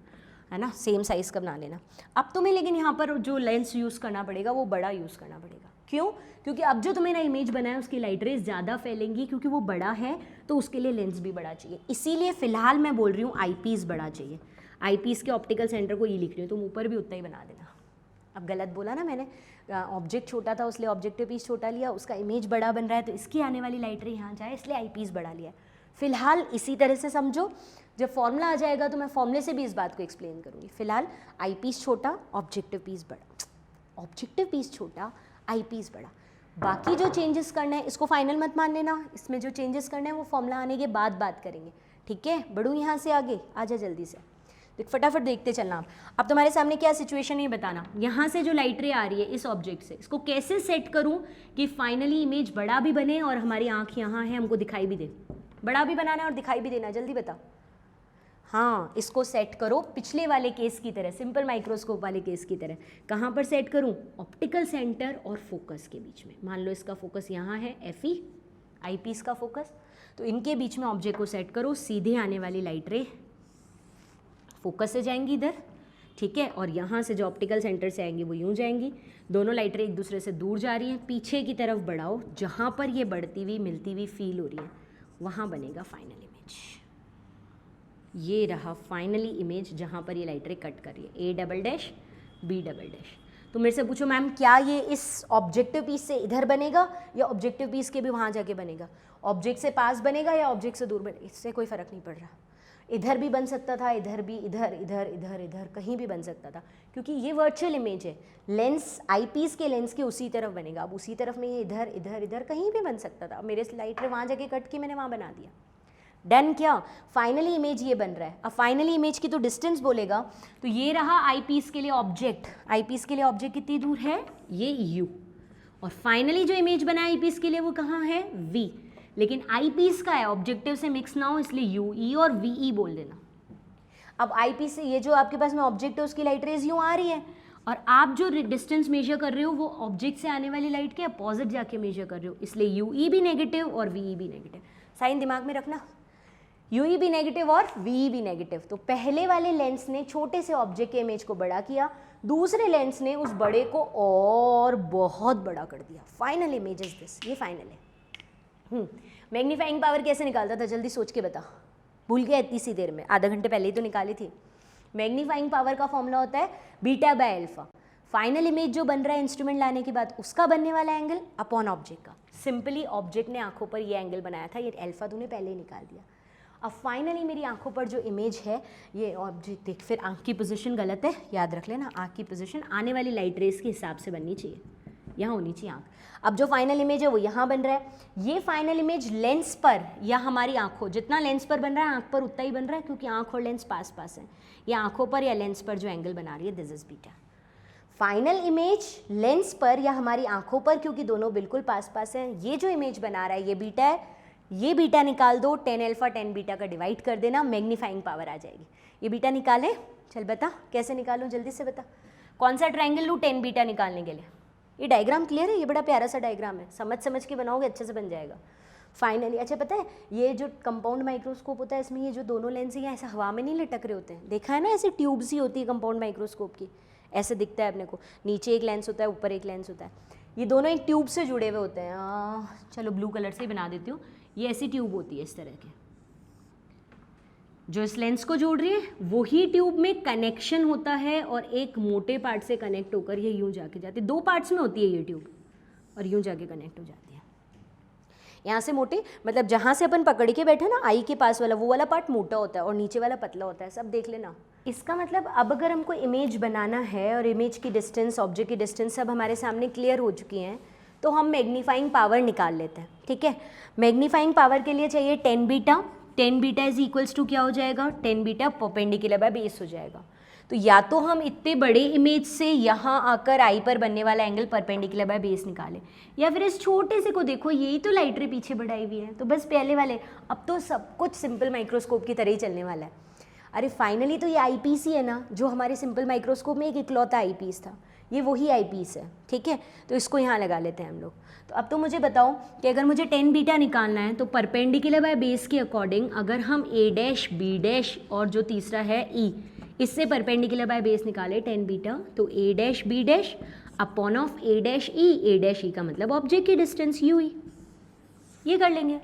है ना, सेम साइज़ का बना लेना। अब तुम्हें लेकिन यहाँ पर जो लेंस यूज़ करना पड़ेगा वो बड़ा यूज़ करना पड़ेगा। क्यों, क्योंकि अब जो तुम्हें इमेज बना है उसकी लाइट रेज ज़्यादा फैलेंगी, क्योंकि वो बड़ा है तो उसके लिए लेंस भी बड़ा चाहिए। इसीलिए फ़िलहाल मैं बोल रही हूँ आई पीस बड़ा चाहिए। आई पीस के ऑप्टिकल सेंटर को ये लिख रही हूँ, तुम ऊपर भी उतना ही बना देना। अब गलत बोला ना मैंने, ऑब्जेक्ट छोटा था इसलिए ऑब्जेक्टिव पीस छोटा लिया, उसका इमेज बड़ा बन रहा है तो इसकी आने वाली लाइट रे यहाँ जाए इसलिए आई पीस बड़ा लिया। फिलहाल इसी तरह से समझो, जब फॉर्मूला आ जाएगा तो मैं फॉर्मूले से भी इस बात को एक्सप्लेन करूँगी। फिलहाल आई पीस छोटा, ऑब्जेक्टिव पीस बड़ा, ऑब्जेक्टिव पीस छोटा, आई पीस बड़ा। बाकी जो चेंजेस करना है इसको फाइनल मत मान लेना, इसमें जो चेंजेस करना है वो फॉर्मूला आने के बाद बात करेंगे, ठीक है। बढ़ूँ यहाँ से आगे, आजा जल्दी से, देख फटाफट देखते चलना। अब तुम्हारे सामने क्या सिचुएशन है ये बताना। यहाँ से जो लाइट रे आ रही है इस ऑब्जेक्ट से, इसको कैसे सेट करूँ कि फाइनली इमेज बड़ा भी बने और हमारी आँख यहाँ है, हमको दिखाई भी दे। बड़ा भी बनाना है और दिखाई भी देना, जल्दी बता। हाँ, इसको सेट करो पिछले वाले केस की तरह, सिंपल माइक्रोस्कोप वाले केस की तरह। कहाँ पर सेट करूँ, ऑप्टिकल सेंटर और फोकस के बीच में। मान लो इसका फोकस यहाँ है, FE, आई पीस का फोकस, तो इनके बीच में ऑब्जेक्ट को सेट करो। सीधे आने वाली लाइट रे फोकस से जाएंगी इधर, ठीक है, और यहाँ से जो ऑप्टिकल सेंटर से आएंगी वो यूँ जाएंगी। दोनों लाइट रे एक दूसरे से दूर जा रही हैं, पीछे की तरफ बढ़ाओ, जहाँ पर ये बढ़ती हुई मिलती हुई फील हो रही है वहाँ बनेगा फाइनल इमेज। ये रहा फाइनली इमेज जहाँ पर ये लाइट रे कट कर रही है, A', B'। तो मेरे से पूछो मैम क्या ये इस ऑब्जेक्टिव पीस से इधर बनेगा या ऑब्जेक्टिव पीस के भी वहाँ जाके बनेगा, ऑब्जेक्ट से पास बनेगा या ऑब्जेक्ट से दूर बनेगा, इससे कोई फ़र्क नहीं पड़ रहा। इधर भी बन सकता था, इधर भी, इधर इधर इधर इधर कहीं भी बन सकता था, क्योंकि ये वर्चुअल इमेज है। लेंस आई पीस के लेंस के उसी तरफ बनेगा, अब उसी तरफ नहीं है, इधर इधर इधर कहीं भी बन सकता था। मेरे लाइट रे वहाँ जाके कट की, मैंने वहाँ बना दिया। डन क्या, फाइनली इमेज ये बन रहा है। अब फाइनली इमेज की तो डिस्टेंस बोलेगा, तो ये रहा आई पीस के लिए ऑब्जेक्ट। आई पीस के लिए ऑब्जेक्ट कितनी दूर है, ये U, और फाइनली जो इमेज बना आई पीस के लिए वो कहाँ है, वी, लेकिन आई पीस का है, ऑब्जेक्टिव से मिक्स ना हो इसलिए यू ई और वी ई बोल देना। अब आई पीस से ये जो आपके पास में ऑब्जेक्ट है उसकी लाइट रेज यूँ आ रही है, और आप जो डिस्टेंस मेजर कर रहे हो वो ऑब्जेक्ट से आने वाली लाइट के अपोजिट जाके मेजर कर रहे हो, इसलिए यू ई भी नेगेटिव और वी ई भी नेगेटिव। साइन दिमाग में रखना, यू ई भी नेगेटिव और वी ई भी नेगेटिव। तो पहले वाले लेंस ने छोटे से ऑब्जेक्ट के इमेज को बड़ा किया, दूसरे लेंस ने उस बड़े को और बहुत बड़ा कर दिया। फाइनल इमेज इज दिस, ये फाइनल है। मैग्नीफाइंग पावर कैसे निकालता था, जल्दी सोच के बता, भूल गया इतनी सी देर में, आधा घंटे पहले ही तो निकाली थी। मैग्नीफाइंग पावर का फॉर्मूला होता है beta by alpha. Final image जो बन रहा है इंस्ट्रूमेंट लाने के बाद उसका बनने वाला एंगल अपॉन ऑब्जेक्ट का। सिंपली ऑब्जेक्ट ने आंखों पर ये एंगल बनाया था, ये अल्फा तूने पहले ही निकाल दिया। अब फाइनली मेरी आंखों पर जो इमेज है ये ऑब्जेक्ट देख, फिर आंख की पोजीशन गलत है, याद रख लेना, आंख की पोजीशन आने वाली लाइट रेस के हिसाब से बननी चाहिए, यहाँ होनी चाहिए आंख। अब जो फाइनल इमेज है वो यहाँ बन रहा है, ये फाइनल इमेज लेंस पर या हमारी आंखों, जितना लेंस पर बन रहा है आंख पर उतना ही बन रहा है, क्योंकि आंख और लेंस पास पास है। ये आंखों पर या लेंस पर जो एंगल बना रही है this is beta. Final image lens पर या हमारी आंखों पर, क्योंकि दोनों बिल्कुल पास पास हैं, ये जो इमेज बना रहा है ये बीटा है, ये बीटा निकाल दो, 10 अल्फा 10 बीटा का डिवाइड कर देना, मैग्नीफाइंग पावर आ जाएगी। ये बीटा निकालें, चल बता कैसे निकालूं, जल्दी से बता, कौन सा ट्रायंगल लूँ 10 बीटा निकालने के लिए। ये डायग्राम क्लियर है, ये बड़ा प्यारा सा डायग्राम है, समझ के बनाओगे अच्छे से बन जाएगा। फाइनली अच्छा पता है ये जो कंपाउंड माइक्रोस्कोप होता है इसमें ये जो दोनों लेंस हैं ऐसे हवा में नहीं लटक रहे होते हैं, देखा है ना, ऐसे ट्यूब सी होती है कंपाउंड माइक्रोस्कोप की, ऐसे दिखता है अपने को, नीचे एक लेंस होता है ऊपर एक लेंस होता है, ये दोनों एक ट्यूब से जुड़े हुए होते हैं। चलो ब्लू कलर से ही बना देती हूँ, ये ऐसी ट्यूब होती है इस तरह की, जो इस लेंस को जोड़ रही है वही ट्यूब में कनेक्शन होता है और एक मोटे पार्ट से कनेक्ट होकर ये यूं जाके जाती है, दो पार्ट्स में होती है ये ट्यूब और यूं जाके कनेक्ट हो जाती है। यहाँ से मोटे मतलब जहाँ से अपन पकड़ के बैठे ना आई के पास वाला, वो वाला पार्ट मोटा होता है और नीचे वाला पतला होता है, सब देख लेना। इसका मतलब अब अगर हमको इमेज बनाना है और इमेज की डिस्टेंस, ऑब्जेक्ट की डिस्टेंस सब हमारे सामने क्लियर हो चुकी हैं, तो हम मैग्नीफाइंग पावर निकाल लेते हैं। ठीक है, मैग्नीफाइंग पावर के लिए चाहिए 10 beta. 10 beta is equals to क्या हो जाएगा, 10 बीटा परपेंडिकुलर बाय बेस हो जाएगा। तो या तो हम इतने बड़े इमेज से यहाँ आकर आई पर बनने वाला एंगल परपेंडिकुलर बाय बेस निकालें, या फिर इस छोटे से को देखो, यही तो लाइट रे पीछे बढ़ाई हुई है, तो बस पहले वाले। अब तो सब कुछ सिंपल माइक्रोस्कोप की तरह ही चलने वाला है। अरे फाइनली तो ये आई पीस ही है ना, जो हमारे सिंपल माइक्रोस्कोप में एक इकलौता आई पीस था, ये वही आई पीस है। ठीक है, तो इसको यहाँ लगा लेते हैं हम लोग। तो अब तो मुझे बताओ कि अगर मुझे 10 बीटा निकालना है तो परपेंडिकुलर बाय बेस के अकॉर्डिंग अगर हम ए डैश बी डैश और जो तीसरा है ई, इससे परपेंडिकुलर बाय बेस निकाले 10 बीटा, तो A dash B dash upon of A dash E, A dash E का मतलब ऑब्जेक्ट की डिस्टेंस यू ई, ये कर लेंगे।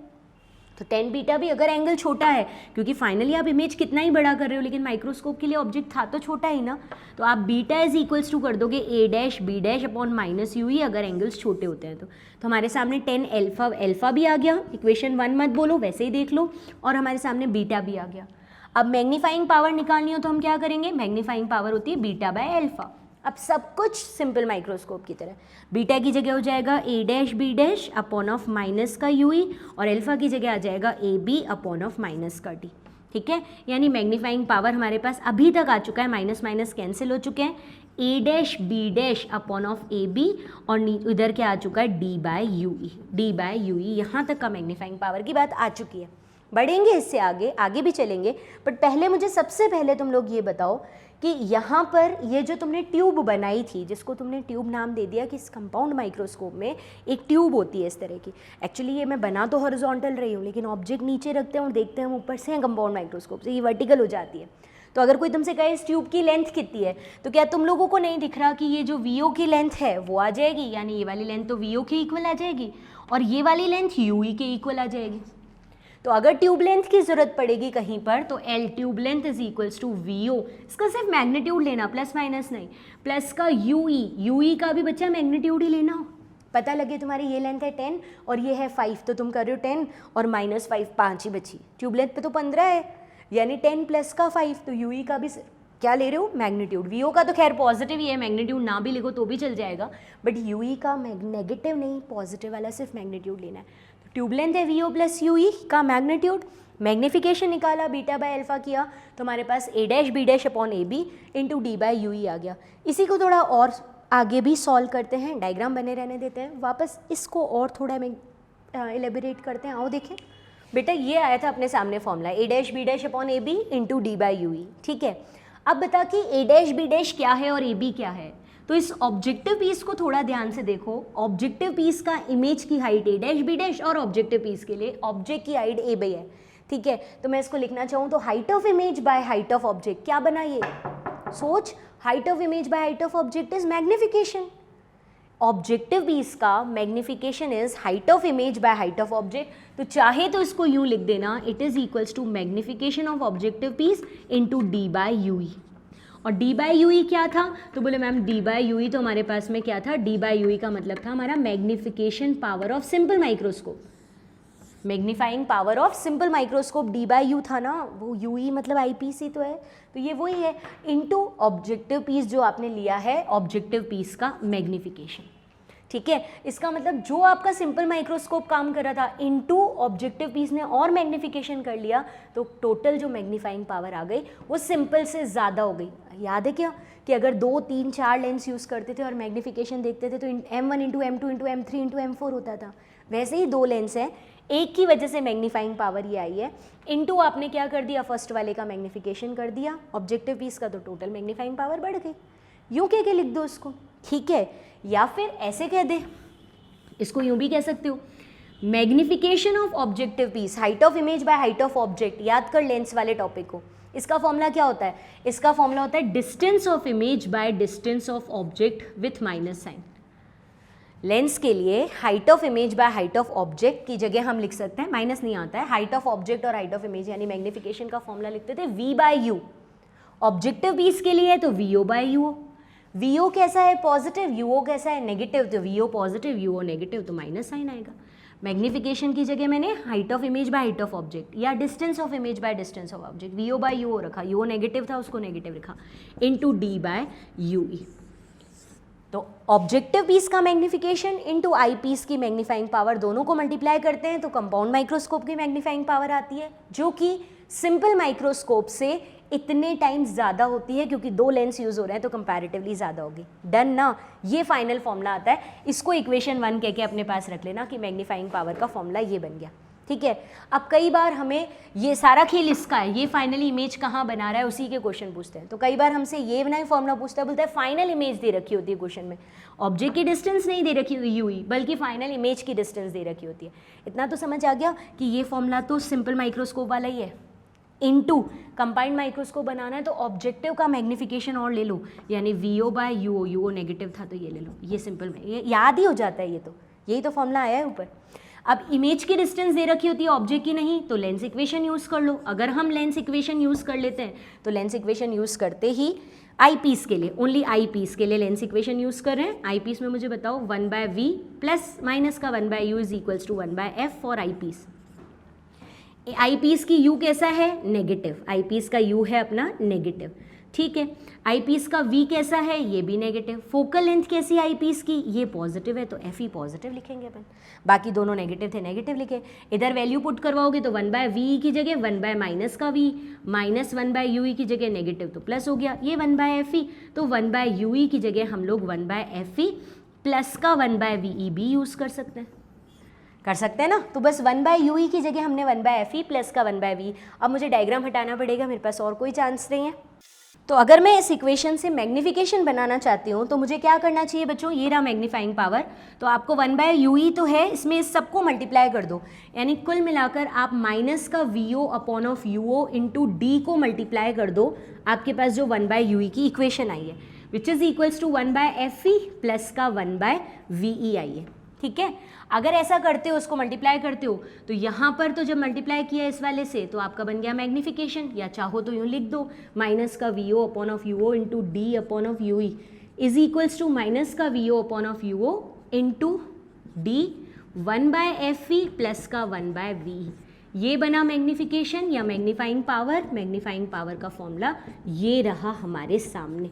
तो 10 बीटा भी अगर एंगल छोटा है, क्योंकि फाइनली आप इमेज कितना ही बड़ा कर रहे हो लेकिन माइक्रोस्कोप के लिए ऑब्जेक्ट था तो छोटा ही ना, तो आप बीटा इज इक्वल्स टू कर दोगे A dash B dash upon minus U E अगर एंगल्स छोटे होते हैं तो हमारे सामने 10 अल्फा भी आ गया, इक्वेशन 1 मत बोलो वैसे ही देख लो, और हमारे सामने बीटा भी आ गया। अब मैग्नीफाइंग पावर निकालनी हो तो हम क्या करेंगे, मैग्नीफाइंग पावर होती है बीटा बाय अल्फा। अब सब कुछ सिंपल माइक्रोस्कोप की तरह, बीटा की जगह हो जाएगा A dash B dash upon of minus का यू ई, और अल्फा की जगह आ जाएगा A B upon of minus का टी। ठीक है, यानी मैग्नीफाइंग पावर हमारे पास अभी तक आ चुका है, माइनस माइनस कैंसिल हो चुके हैं, A dash B dash upon of A B, और इधर क्या आ चुका है D by U E, D by U E, यहाँ तक का मैग्नीफाइंग पावर की बात आ चुकी है। बढ़ेंगे इससे आगे भी चलेंगे, बट पहले मुझे सबसे पहले तुम लोग ये बताओ कि यहाँ पर ये जो तुमने ट्यूब बनाई थी, जिसको तुमने ट्यूब नाम दे दिया कि इस कंपाउंड माइक्रोस्कोप में एक ट्यूब होती है इस तरह की, एक्चुअली ये मैं बना तो हॉरिजॉन्टल रही हूँ लेकिन ऑब्जेक्ट नीचे रखते हैं और देखते हैं हम ऊपर से हैं कंपाउंड माइक्रोस्कोप से, ये वर्टिकल हो जाती है। तो अगर कोई तुमसे कहे इस ट्यूब की लेंथ कितनी है, तो क्या तुम लोगों को नहीं दिख रहा कि ये जो वी ओ की लेंथ है वो आ जाएगी, यानी ये वाली लेंथ तो वी ओ के इक्वल आ जाएगी और ये वाली लेंथ यू ई के इक्वल आ जाएगी। तो अगर ट्यूब लेंथ की जरूरत पड़ेगी कहीं पर तो L tube length is equals to V O, इसका सिर्फ मैग्नीट्यूड लेना, प्लस माइनस नहीं, प्लस का यू ई का भी बच्चा मैग्नीट्यूड ही लेना। पता लगे तुम्हारी ये लेंथ है 10 और ये है 5, तो तुम कर रहे हो 10 और माइनस 5, 5 ही बची, ट्यूब लेंथ पे तो 15 है, यानी 10 प्लस का 5, तो यू का भी क्या ले रहे हो मैग्नीट्यूड। वी ओ का तो खैर पॉजिटिव ही है, मैग्नीट्यूड ना भी लिखो तो भी चल जाएगा, बट यू का नेगेटिव नहीं, पॉजिटिव वाला सिर्फ मैग्नीट्यूड लेना है। ट्यूब लेंथ है V O plus U E का मैग्नीट्यूड, मैग्निफिकेशन निकाला, बीटा बाय अल्फा किया तो हमारे पास A dash B dash upon A B into D by U E आ गया। इसी को थोड़ा और आगे भी सॉल्व करते हैं, डायग्राम बने रहने देते हैं, वापस इसको और थोड़ा में एलेबोरेट करते हैं। आओ देखें बेटा, ये आया था अपने सामने formula a dash b dash upon A B into D by U E, ठीक है। अब बता कि a डैश b डैश क्या है और ए बी क्या है। तो इस ऑब्जेक्टिव पीस को थोड़ा ध्यान से देखो। ऑब्जेक्टिव पीस का इमेज की height a dash b dash और ऑब्जेक्टिव पीस के लिए ऑब्जेक्ट की हाइट a बाई है, ठीक है। तो मैं इसको लिखना चाहूँ तो height of image by height of object, क्या बना ये, सोच, height of image by height of object is magnification. Objective piece का magnification is height of image by height of object. तो चाहे तो इसको यूँ लिख देना, it is equals to magnification of objective piece into D by U E. और D by U E क्या था, तो बोले मैम डी बाई यू ई तो हमारे पास में क्या था, डी बाई यू ई का मतलब था हमारा magnification power of simple microscope, magnifying power of simple microscope D by you था ना, वो यू ई मतलब आई पीस ही तो है, तो ये वही है इनटू ऑब्जेक्टिव पीस जो आपने लिया है, ऑब्जेक्टिव पीस का मैग्निफिकेशन, ठीक है। इसका मतलब जो आपका सिंपल माइक्रोस्कोप काम कर रहा था इनटू ऑब्जेक्टिव पीस ने और मैग्निफिकेशन कर लिया, तो टोटल जो मैग्नीफाइंग पावर आ गई वो सिंपल से ज़्यादा हो गई। याद है क्या कि अगर 2, 3, 4 लेंस यूज़ करते थे और मैग्निफिकेशन देखते थे तो M1 into M2 into M3 into M4 होता था, वैसे ही 2 लेंस हैं, एक की वजह से मैग्नीफाइंग पावर ये आई है, इनटू आपने क्या कर दिया, फर्स्ट वाले का मैग्निफिकेशन कर दिया ऑब्जेक्टिव पीस का, तो टोटल मैग्नीफाइंग पावर बढ़ गई। यूँ कह के लिख दो इसको, ठीक है। या फिर ऐसे कह दे, इसको यूँ भी कह सकते हो, magnification of objective piece, height of image by height of object. याद कर लेंस वाले टॉपिक को, इसका फॉर्मूला क्या होता है, इसका फॉर्मूला होता है distance of image by distance of object with minus sign. Lens के लिए height of image by height of object की जगह हम लिख सकते हैं, माइनस नहीं आता है, हाइट ऑफ ऑब्जेक्ट और हाइट ऑफ इमेज यानी मैग्निफिकेशन का फॉर्मूला लिखते थे v by u. Objective piece के लिए है तो vo बाय यूओ। vo कैसा है, पॉजिटिव, uo कैसा है, नेगेटिव, तो vo पॉजिटिव uo नेगेटिव, तो माइनस साइन आएगा। मैग्निफिकेशन की जगह मैंने height of image by height of object या distance of image by distance of object, vo by U O रखा, uo नेगेटिव था उसको नेगेटिव लिखा, इनटू d बाय ue। तो ऑब्जेक्टिव पीस का मैग्निफिकेशन इनटू आई पीस की मैग्नीफाइंग पावर, दोनों को मल्टीप्लाई करते हैं तो कंपाउंड माइक्रोस्कोप की मैग्नीफाइंग पावर आती है, जो कि सिंपल माइक्रोस्कोप से इतने टाइम्स ज़्यादा होती है, क्योंकि 2 लेंस यूज़ हो रहे हैं तो कंपैरेटिवली ज़्यादा होगी। डन ना, ये फाइनल फॉर्मूला आता है, इसको इक्वेशन 1 कह के अपने पास रख लेना कि मैग्नीफाइंग पावर का फॉर्मूला ये बन गया, ठीक है। अब कई बार हमें ये सारा खेल इसका है, ये फाइनल इमेज कहाँ बना रहा है उसी के क्वेश्चन पूछते हैं, तो कई बार हमसे ये नहीं फॉर्मूला पूछता है, बोलता है फाइनल इमेज दे रखी होती है क्वेश्चन में, ऑब्जेक्ट की डिस्टेंस नहीं दे रखी होती यूई, बल्कि फाइनल इमेज की डिस्टेंस दे रखी होती है। इतना तो समझ आ गया कि ये फॉर्मूला तो सिंपल माइक्रोस्कोप वाला ही है, इनटू कंबाइंड माइक्रोस्कोप बनाना है तो ऑब्जेक्टिव का मैग्निफिकेशन और ले लो, यानी vo by u o, u o negative था तो ये ले लो, ये सिंपल में ये याद ही हो जाता है, ये तो यही तो फॉर्मूला आया है ऊपर। अब इमेज की डिस्टेंस दे रखी होती है ऑब्जेक्ट की नहीं, तो लेंस इक्वेशन यूज़ कर लो। अगर हम लेंस इक्वेशन यूज़ कर लेते हैं तो लेंस इक्वेशन यूज़ करते ही आई पीस के लिए, ओनली आई पीस के लिए लेंस इक्वेशन यूज़ कर रहे हैं। आई पीस में मुझे बताओ 1/v प्लस माइनस का 1/u is equals to 1/f for eye piece. Eye piece की u कैसा है, नेगेटिव, आई पीस का u है अपना नेगेटिव, ठीक है। आई पीस का v कैसा है, ये भी नेगेटिव। फोकल लेंथ कैसी आई पीस की, ये पॉजिटिव है तो एफ ई पॉजिटिव लिखेंगे अपन, बाकी दोनों नेगेटिव थे नेगेटिव लिखे। इधर वैल्यू पुट करवाओगे तो 1/v की जगह 1/ माइनस का v माइनस 1/ue की जगह नेगेटिव तो प्लस हो गया, ये 1/fe, तो 1/ue की जगह हम लोग 1/fe प्लस का 1/ve भी यूज़ कर सकते हैं ना। तो बस 1/ue की जगह हमने 1/fe प्लस का 1/v। अब मुझे डायग्राम हटाना पड़ेगा, मेरे पास और कोई चांस नहीं है। तो अगर मैं इस इक्वेशन से मैग्नीफिकेशन बनाना चाहती हूँ तो मुझे क्या करना चाहिए बच्चों, ये रहा मैग्नीफाइंग पावर, तो आपको 1/ue तो है, इसमें इस सबको मल्टीप्लाई कर दो, यानी कुल मिलाकर आप माइनस का vo upon of uo into D को मल्टीप्लाई कर दो, आपके पास जो 1/ue की इक्वेशन आई है which is equals to 1/fe plus का 1/ve आई है, ठीक है। अगर ऐसा करते हो, उसको मल्टीप्लाई करते हो, तो यहाँ पर तो जब मल्टीप्लाई किया इस वाले से तो आपका बन गया मैग्नीफिकेशन, या चाहो तो यूँ लिख दो माइनस का vo upon of uo into D upon of ue is equals to minus का vo upon of uo into D 1/fe plus का 1/ve। ये बना मैग्नीफिकेशन या मैग्नीफाइंग पावर। मैग्नीफाइंग पावर का फॉर्मूला ये रहा हमारे सामने,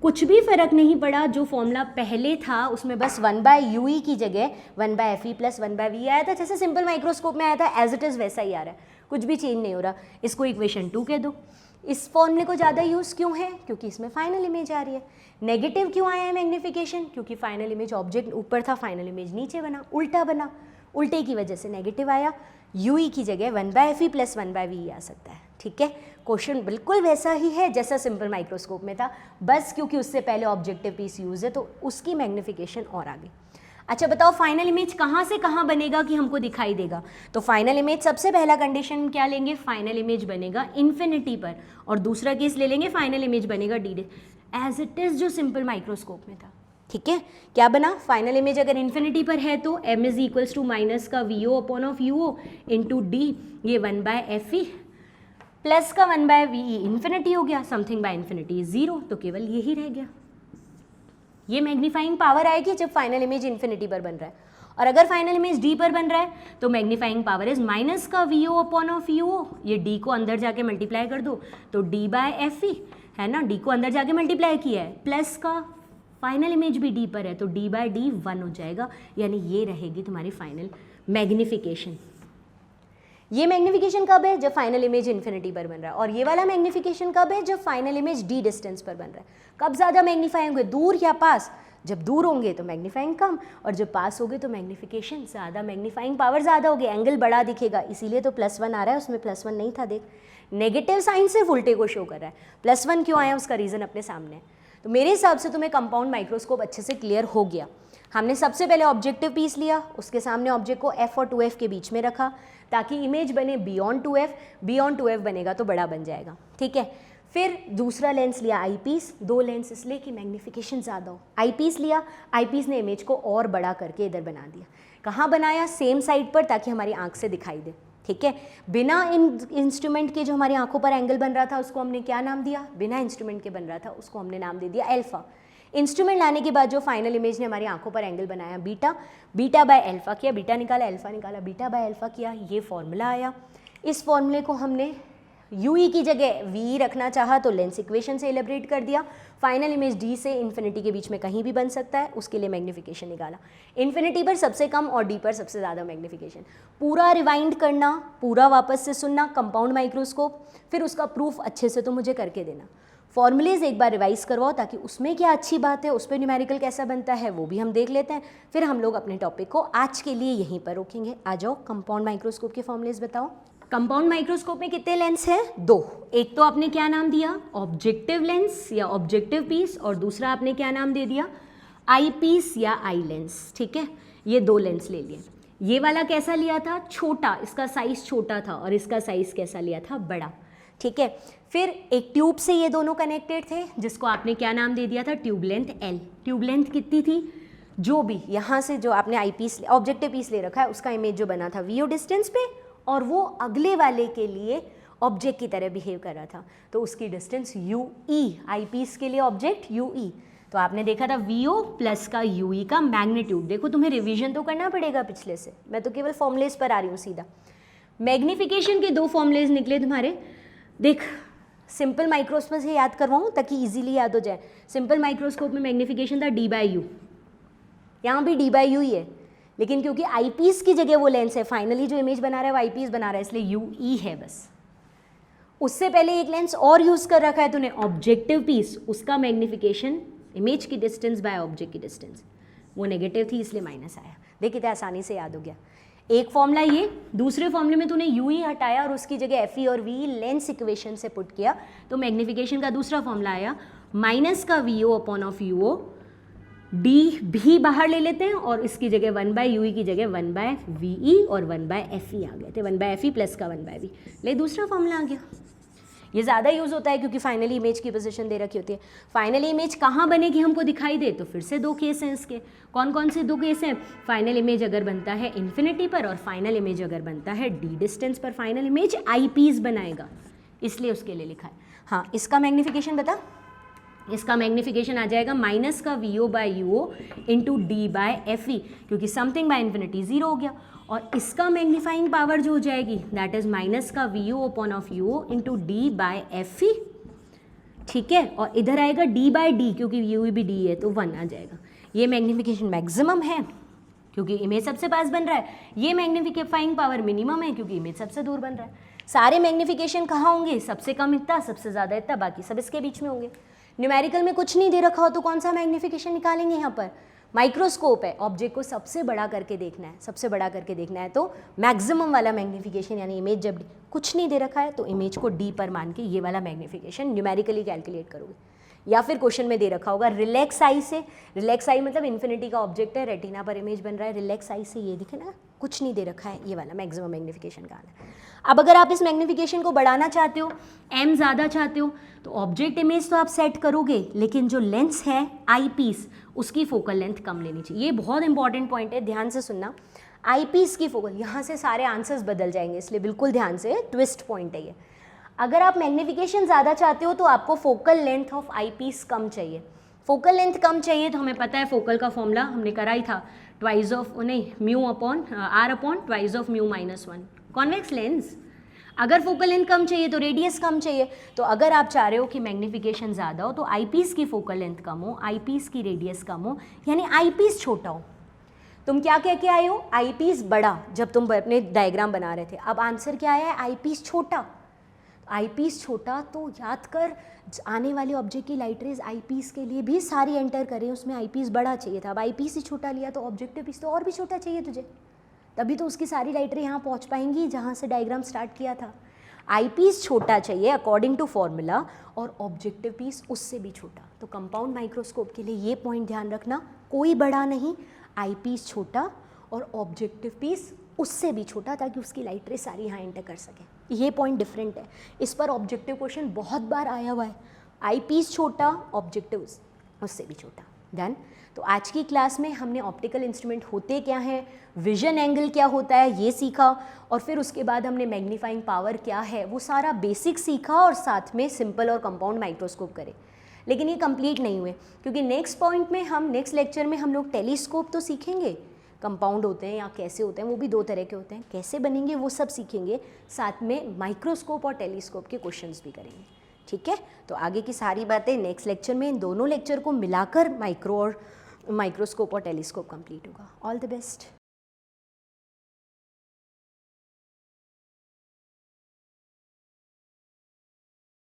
कुछ भी फ़र्क नहीं पड़ा, जो फॉर्मूला पहले था उसमें बस 1/ue की जगह 1/fe प्लस 1/ve आया था, जैसे सिंपल माइक्रोस्कोप में आया था एज इट इज़ वैसा ही आ रहा है, कुछ भी चेंज नहीं हो रहा। इसको इक्वेशन 2 कह दो। इस फॉर्मूले को ज़्यादा यूज़ क्यों है? क्योंकि इसमें फाइनल इमेज आ रही है। नेगेटिव क्यों आया है मैग्नीफिकेशन? क्योंकि फाइनल इमेज ऑब्जेक्ट ऊपर था, फाइनल इमेज नीचे बना, उल्टा बना, उल्टे की वजह से नेगेटिव आया। UE की जगह 1/FE + 1/VE आ सकता है। ठीक है, क्वेश्चन बिल्कुल वैसा ही है जैसा सिंपल माइक्रोस्कोप में था, बस क्योंकि उससे पहले ऑब्जेक्टिव पीस यूज़ है तो उसकी मैग्नीफिकेशन और आ गई। अच्छा बताओ, फाइनल इमेज कहाँ से कहाँ बनेगा कि हमको दिखाई देगा? तो फाइनल इमेज सबसे पहला कंडीशन क्या लेंगे? फाइनल इमेज बनेगा इन्फिनिटी पर, और दूसरा केस ले लेंगे फाइनल इमेज बनेगा डी एज इट इज़ जो सिंपल माइक्रोस्कोप में था। ठीक है, क्या बना? फाइनल इमेज अगर इन्फिनिटी पर है तो m = माइनस का VO/UO इंटू डी, ये 1/FE प्लस का 1/VE इन्फिनिटी हो गया, समथिंग बाय इन्फिनिटी 0, तो केवल यही रह गया। ये मैग्नीफाइंग पावर आएगी जब फाइनल इमेज इन्फिनिटी पर बन रहा है, और अगर फाइनल इमेज डी पर बन रहा है तो मैग्नीफाइंग पावर इज माइनस का VO/UO, ये डी को अंदर जाके मल्टीप्लाई कर दो तो d/FE है ना, डी को अंदर जाके मल्टीप्लाई किया है, प्लस का फाइनल इमेज भी डी पर है तो d/d 1 हो जाएगा, यानी ये रहेगी तुम्हारी फाइनल मैग्नीफिकेशन। ये मैग्नीफिकेशन कब है? जब फाइनल इमेज इन्फिनिटी पर बन रहा है, और ये वाला मैग्नीफिकेशन कब है? जब फाइनल इमेज डी डिस्टेंस पर बन रहा है। कब ज़्यादा मैग्नीफाई होंगे, दूर या पास? जब दूर होंगे तो मैग्नीफाइंग कम, और जब पास होगे तो मैग्नीफिकेशन ज़्यादा, मैग्नीफाइंग पावर ज़्यादा होगी, एंगल बड़ा दिखेगा, इसीलिए तो +1 आ रहा है, उसमें +1 नहीं था। देख, नेगेटिव साइन सिर्फ उल्टे को शो कर रहा है, +1 क्यों आया उसका रीज़न अपने सामने है। तो मेरे हिसाब से तुम्हें कंपाउंड माइक्रोस्कोप अच्छे से क्लियर हो गया। हमने सबसे पहले ऑब्जेक्टिव पीस लिया, उसके सामने ऑब्जेक्ट को F और 2F के बीच में रखा ताकि इमेज बने बियॉन्ड 2F, बियॉन्ड 2F बनेगा तो बड़ा बन जाएगा। ठीक है, फिर दूसरा लेंस लिया आई पीस, 2 लेंस इसलिए कि मैग्नीफिकेशन ज़्यादा हो। आई पीस लिया, आई पीस ने इमेज को और बड़ा करके इधर बना दिया। कहाँ बनाया? सेम साइड पर, ताकि हमारी आँख से दिखाई दे। ठीक है, बिना इंस्ट्रूमेंट के जो हमारी आंखों पर एंगल बन रहा था उसको हमने क्या नाम दिया? बिना इंस्ट्रूमेंट के बन रहा था उसको हमने नाम दे दिया अल्फा। इंस्ट्रूमेंट लाने के बाद जो फाइनल इमेज ने हमारी आंखों पर एंगल बनाया बीटा, बीटा/अल्फा किया, बीटा निकाला, अल्फा निकाला, बीटा/अल्फा किया, ये फॉर्मूला आया। इस फॉर्मूले को हमने UE की जगह VE रखना चाहा तो लेंस इक्वेशन से एलिब्रेट कर दिया। फाइनल इमेज D से इन्फिनिटी के बीच में कहीं भी बन सकता है, उसके लिए मैग्नीफिकेशन निकाला। इन्फिनिटी पर सबसे कम और D पर सबसे ज़्यादा मैग्नीफिकेशन। पूरा रिवाइंड करना, पूरा वापस से सुनना कंपाउंड माइक्रोस्कोप, फिर उसका प्रूफ अच्छे से तो मुझे करके देना। फॉर्मूलेज एक बार रिवाइज करवाओ ताकि उसमें क्या अच्छी बात है, उस पर न्यूमेरिकल कैसा बनता है वो भी हम देख लेते हैं। फिर हम लोग अपने टॉपिक को आज के लिए यहीं पर रोकेंगे। आ जाओ, कंपाउंड माइक्रोस्कोप के फॉर्मूलेज बताओ। कंपाउंड माइक्रोस्कोप में कितने लेंस है? 2। एक तो आपने क्या नाम दिया? ऑब्जेक्टिव लेंस या ऑब्जेक्टिव पीस, और दूसरा आपने क्या नाम दे दिया? आई पीस या आई लेंस। ठीक है, ये 2 लेंस ले लिए। ये वाला कैसा लिया था? छोटा, इसका साइज छोटा था, और इसका साइज कैसा लिया था? बड़ा। ठीक है, फिर एक ट्यूब से ये दोनों कनेक्टेड थे जिसको आपने क्या नाम दे दिया था? Tube length L। Tube length कितनी थी? जो भी यहाँ से जो आपने आई पीस ऑब्जेक्टिव पीस ले रखा है उसका इमेज जो बना था VO डिस्टेंस पे, और वो अगले वाले के लिए ऑब्जेक्ट की तरह बिहेव कर रहा था तो उसकी डिस्टेंस UE, आई पीस के लिए ऑब्जेक्ट UE। तो आपने देखा था VO प्लस का UE का मैग्नीट्यूड। देखो, तुम्हें रिवीजन तो करना पड़ेगा पिछले से, मैं तो केवल फॉर्मूलेज पर आ रही हूँ सीधा। मैग्नीफिकेशन के 2 फॉर्मूलेज निकले तुम्हारे। देख, सिंपल माइक्रोस्कोप से याद करवाऊँ ताकि इजीली याद हो जाए। सिंपल माइक्रोस्कोप में मैग्नीफिकेशन था D/U, यहाँ भी D/U ही है, लेकिन क्योंकि आई पीस की जगह वो लेंस है, फाइनली जो इमेज बना रहा है वो आई पीस बना रहा है, इसलिए UE है बस। उससे पहले एक लेंस और यूज़ कर रखा है तूने, ऑब्जेक्टिव पीस, उसका मैग्नीफिकेशन इमेज की डिस्टेंस बाय ऑब्जेक्ट की डिस्टेंस, वो नेगेटिव थी इसलिए माइनस आया। देख कितना आसानी से याद हो गया। एक फॉर्मूला ये, दूसरे फॉर्मूले में तूने UE हटाया और उसकी जगह FE और VE लेंस इक्वेशन से पुट किया, तो मैग्नीफिकेशन का दूसरा फॉर्मूला आया माइनस का VO/UO, D भी बाहर ले लेते हैं और इसकी जगह 1/UE की जगह 1/VE और 1/FE आ गए थे, 1/FE प्लस का 1/V। ले, दूसरा फॉर्मूला आ गया। ये ज़्यादा यूज़ होता है क्योंकि फाइनली इमेज की पोजीशन दे रखी होती है। फाइनली इमेज कहाँ बनेगी हमको दिखाई दे, तो फिर से 2 केस हैं इसके। कौन कौन से 2 केस हैं? फाइनल इमेज अगर बनता है इन्फिनिटी पर, और फाइनल इमेज अगर बनता है D डिस्टेंस पर, फाइनल इमेज आई पीस बनाएगा, इसलिए उसके लिए लिखा है। हाँ, इसका मैग्नीफिकेशन बता। इसका मैग्नीफिकेशन आ जाएगा माइनस का VO/UO इंटू D/FE, क्योंकि समथिंग बाय इन्फिनिटी 0 हो गया, और इसका मैग्नीफाइंग पावर जो हो जाएगी दैट इज माइनस का VO/UO इंटू D/FE। ठीक है, और इधर आएगा D/D, क्योंकि UE भी D है तो 1 आ जाएगा। ये मैग्नीफिकेशन मैक्सिमम है क्योंकि इमेज सबसे पास बन रहा है, ये मैग्नीफाइंग पावर मिनिमम है क्योंकि इमेज सबसे दूर बन रहा है। सारे मैग्नीफिकेशन कहाँ होंगे, सबसे कम इतना, सबसे ज़्यादा इतना, बाकी सब इसके बीच में होंगे। न्यूमेरिकल में कुछ नहीं दे रखा हो तो कौन सा मैग्नीफिकेशन निकालेंगे यहाँ पर, माइक्रोस्कोप है, ऑब्जेक्ट को सबसे बड़ा करके देखना है, सबसे बड़ा करके देखना है तो मैक्सिमम वाला मैग्नीफिकेशन, यानी इमेज जब कुछ नहीं दे रखा है तो इमेज को डी पर मान के ये वाला मैग्नीफिकेशन न्यूमेरिकली कैलकुलेट करोगे। या फिर क्वेश्चन में दे रखा होगा रिलैक्स आई से, रिलैक्स आई मतलब इन्फिनिटी का ऑब्जेक्ट है, रेटिना पर इमेज बन रहा है, रिलैक्स आई से ये दिखे ना, कुछ नहीं दे रखा है, ये वाला मैक्सिमम मैग्नीफिकेशन का है। अब अगर आप इस मैग्नीफिकेशन को बढ़ाना चाहते हो, एम ज़्यादा चाहते हो, तो ऑब्जेक्ट इमेज तो आप सेट करोगे, लेकिन जो लेंस है आई पीस उसकी फोकल लेंथ कम लेनी चाहिए। ये बहुत इंपॉर्टेंट पॉइंट है, ध्यान से सुनना। आई पीस की फोकल, यहाँ से सारे आंसर्स बदल जाएंगे, इसलिए बिल्कुल ध्यान से, ट्विस्ट पॉइंट है ये। अगर आप मैग्नीफिकेशन ज़्यादा चाहते हो तो आपको focal length of eye piece कम चाहिए। फोकल लेंथ कम चाहिए तो हमें पता है फोकल का फॉर्मूला हमने करा ही था, ट्वाइस ऑफ नहीं mu upon R upon twice of mu -1 convex lens. अगर फोकल लेंथ कम चाहिए तो रेडियस कम चाहिए। तो अगर आप चाह रहे हो कि मैग्नीफिकेशन ज़्यादा हो तो आई पीस की फोकल लेंथ कम हो, आई पीस की रेडियस कम हो, यानी आई पीस छोटा हो। तुम क्या कह के आए हो, आई पीस बड़ा, जब तुम अपने डायग्राम बना रहे थे। अब आंसर क्या आया है, आई पीस छोटा। आई पीस छोटा तो याद कर, आने वाले ऑब्जेक्ट की लाइट रेज आई पीस के लिए भी सारी एंटर करें, उसमें आई पीस बड़ा चाहिए था। अब आई पीस ही छोटा लिया तो ऑब्जेक्टिव पीस तो और भी छोटा चाहिए तुझे, तभी तो उसकी सारी लाइट रे यहाँ पहुँच पाएंगी जहाँ से डायग्राम स्टार्ट किया था। आई पीस छोटा चाहिए अकॉर्डिंग टू फॉर्मूला, और ऑब्जेक्टिव पीस उससे भी छोटा। तो कंपाउंड माइक्रोस्कोप के लिए ये पॉइंट ध्यान रखना, कोई बड़ा नहीं, आई पीस छोटा और ऑब्जेक्टिव पीस उससे भी छोटा, ताकि उसकी लाइट रे सारी यहाँ एंटर कर सके। ये पॉइंट डिफरेंट है, इस पर ऑब्जेक्टिव क्वेश्चन बहुत बार आया हुआ है। आई पीस छोटा, ऑब्जेक्टिव उससे भी छोटा। डन। तो आज की क्लास में हमने ऑप्टिकल इंस्ट्रूमेंट होते क्या हैं, विजन एंगल क्या होता है ये सीखा, और फिर उसके बाद हमने मैग्नीफाइंग पावर क्या है वो सारा बेसिक सीखा, और साथ में सिंपल और कंपाउंड माइक्रोस्कोप करे। लेकिन ये कंप्लीट नहीं हुए, क्योंकि नेक्स्ट पॉइंट में हम नेक्स्ट लेक्चर में हम लोग टेलीस्कोप तो सीखेंगे, कंपाउंड होते हैं या कैसे होते हैं, वो भी 2 तरह के होते हैं, कैसे बनेंगे वो सब सीखेंगे, साथ में माइक्रोस्कोप और टेलीस्कोप के क्वेश्चंस भी करेंगे। ठीक है, तो आगे की सारी बातें नेक्स्ट लेक्चर में, इन दोनों लेक्चर को मिलाकर माइक्रोस्कोप और टेलीस्कोप कंप्लीट होगा। All the best.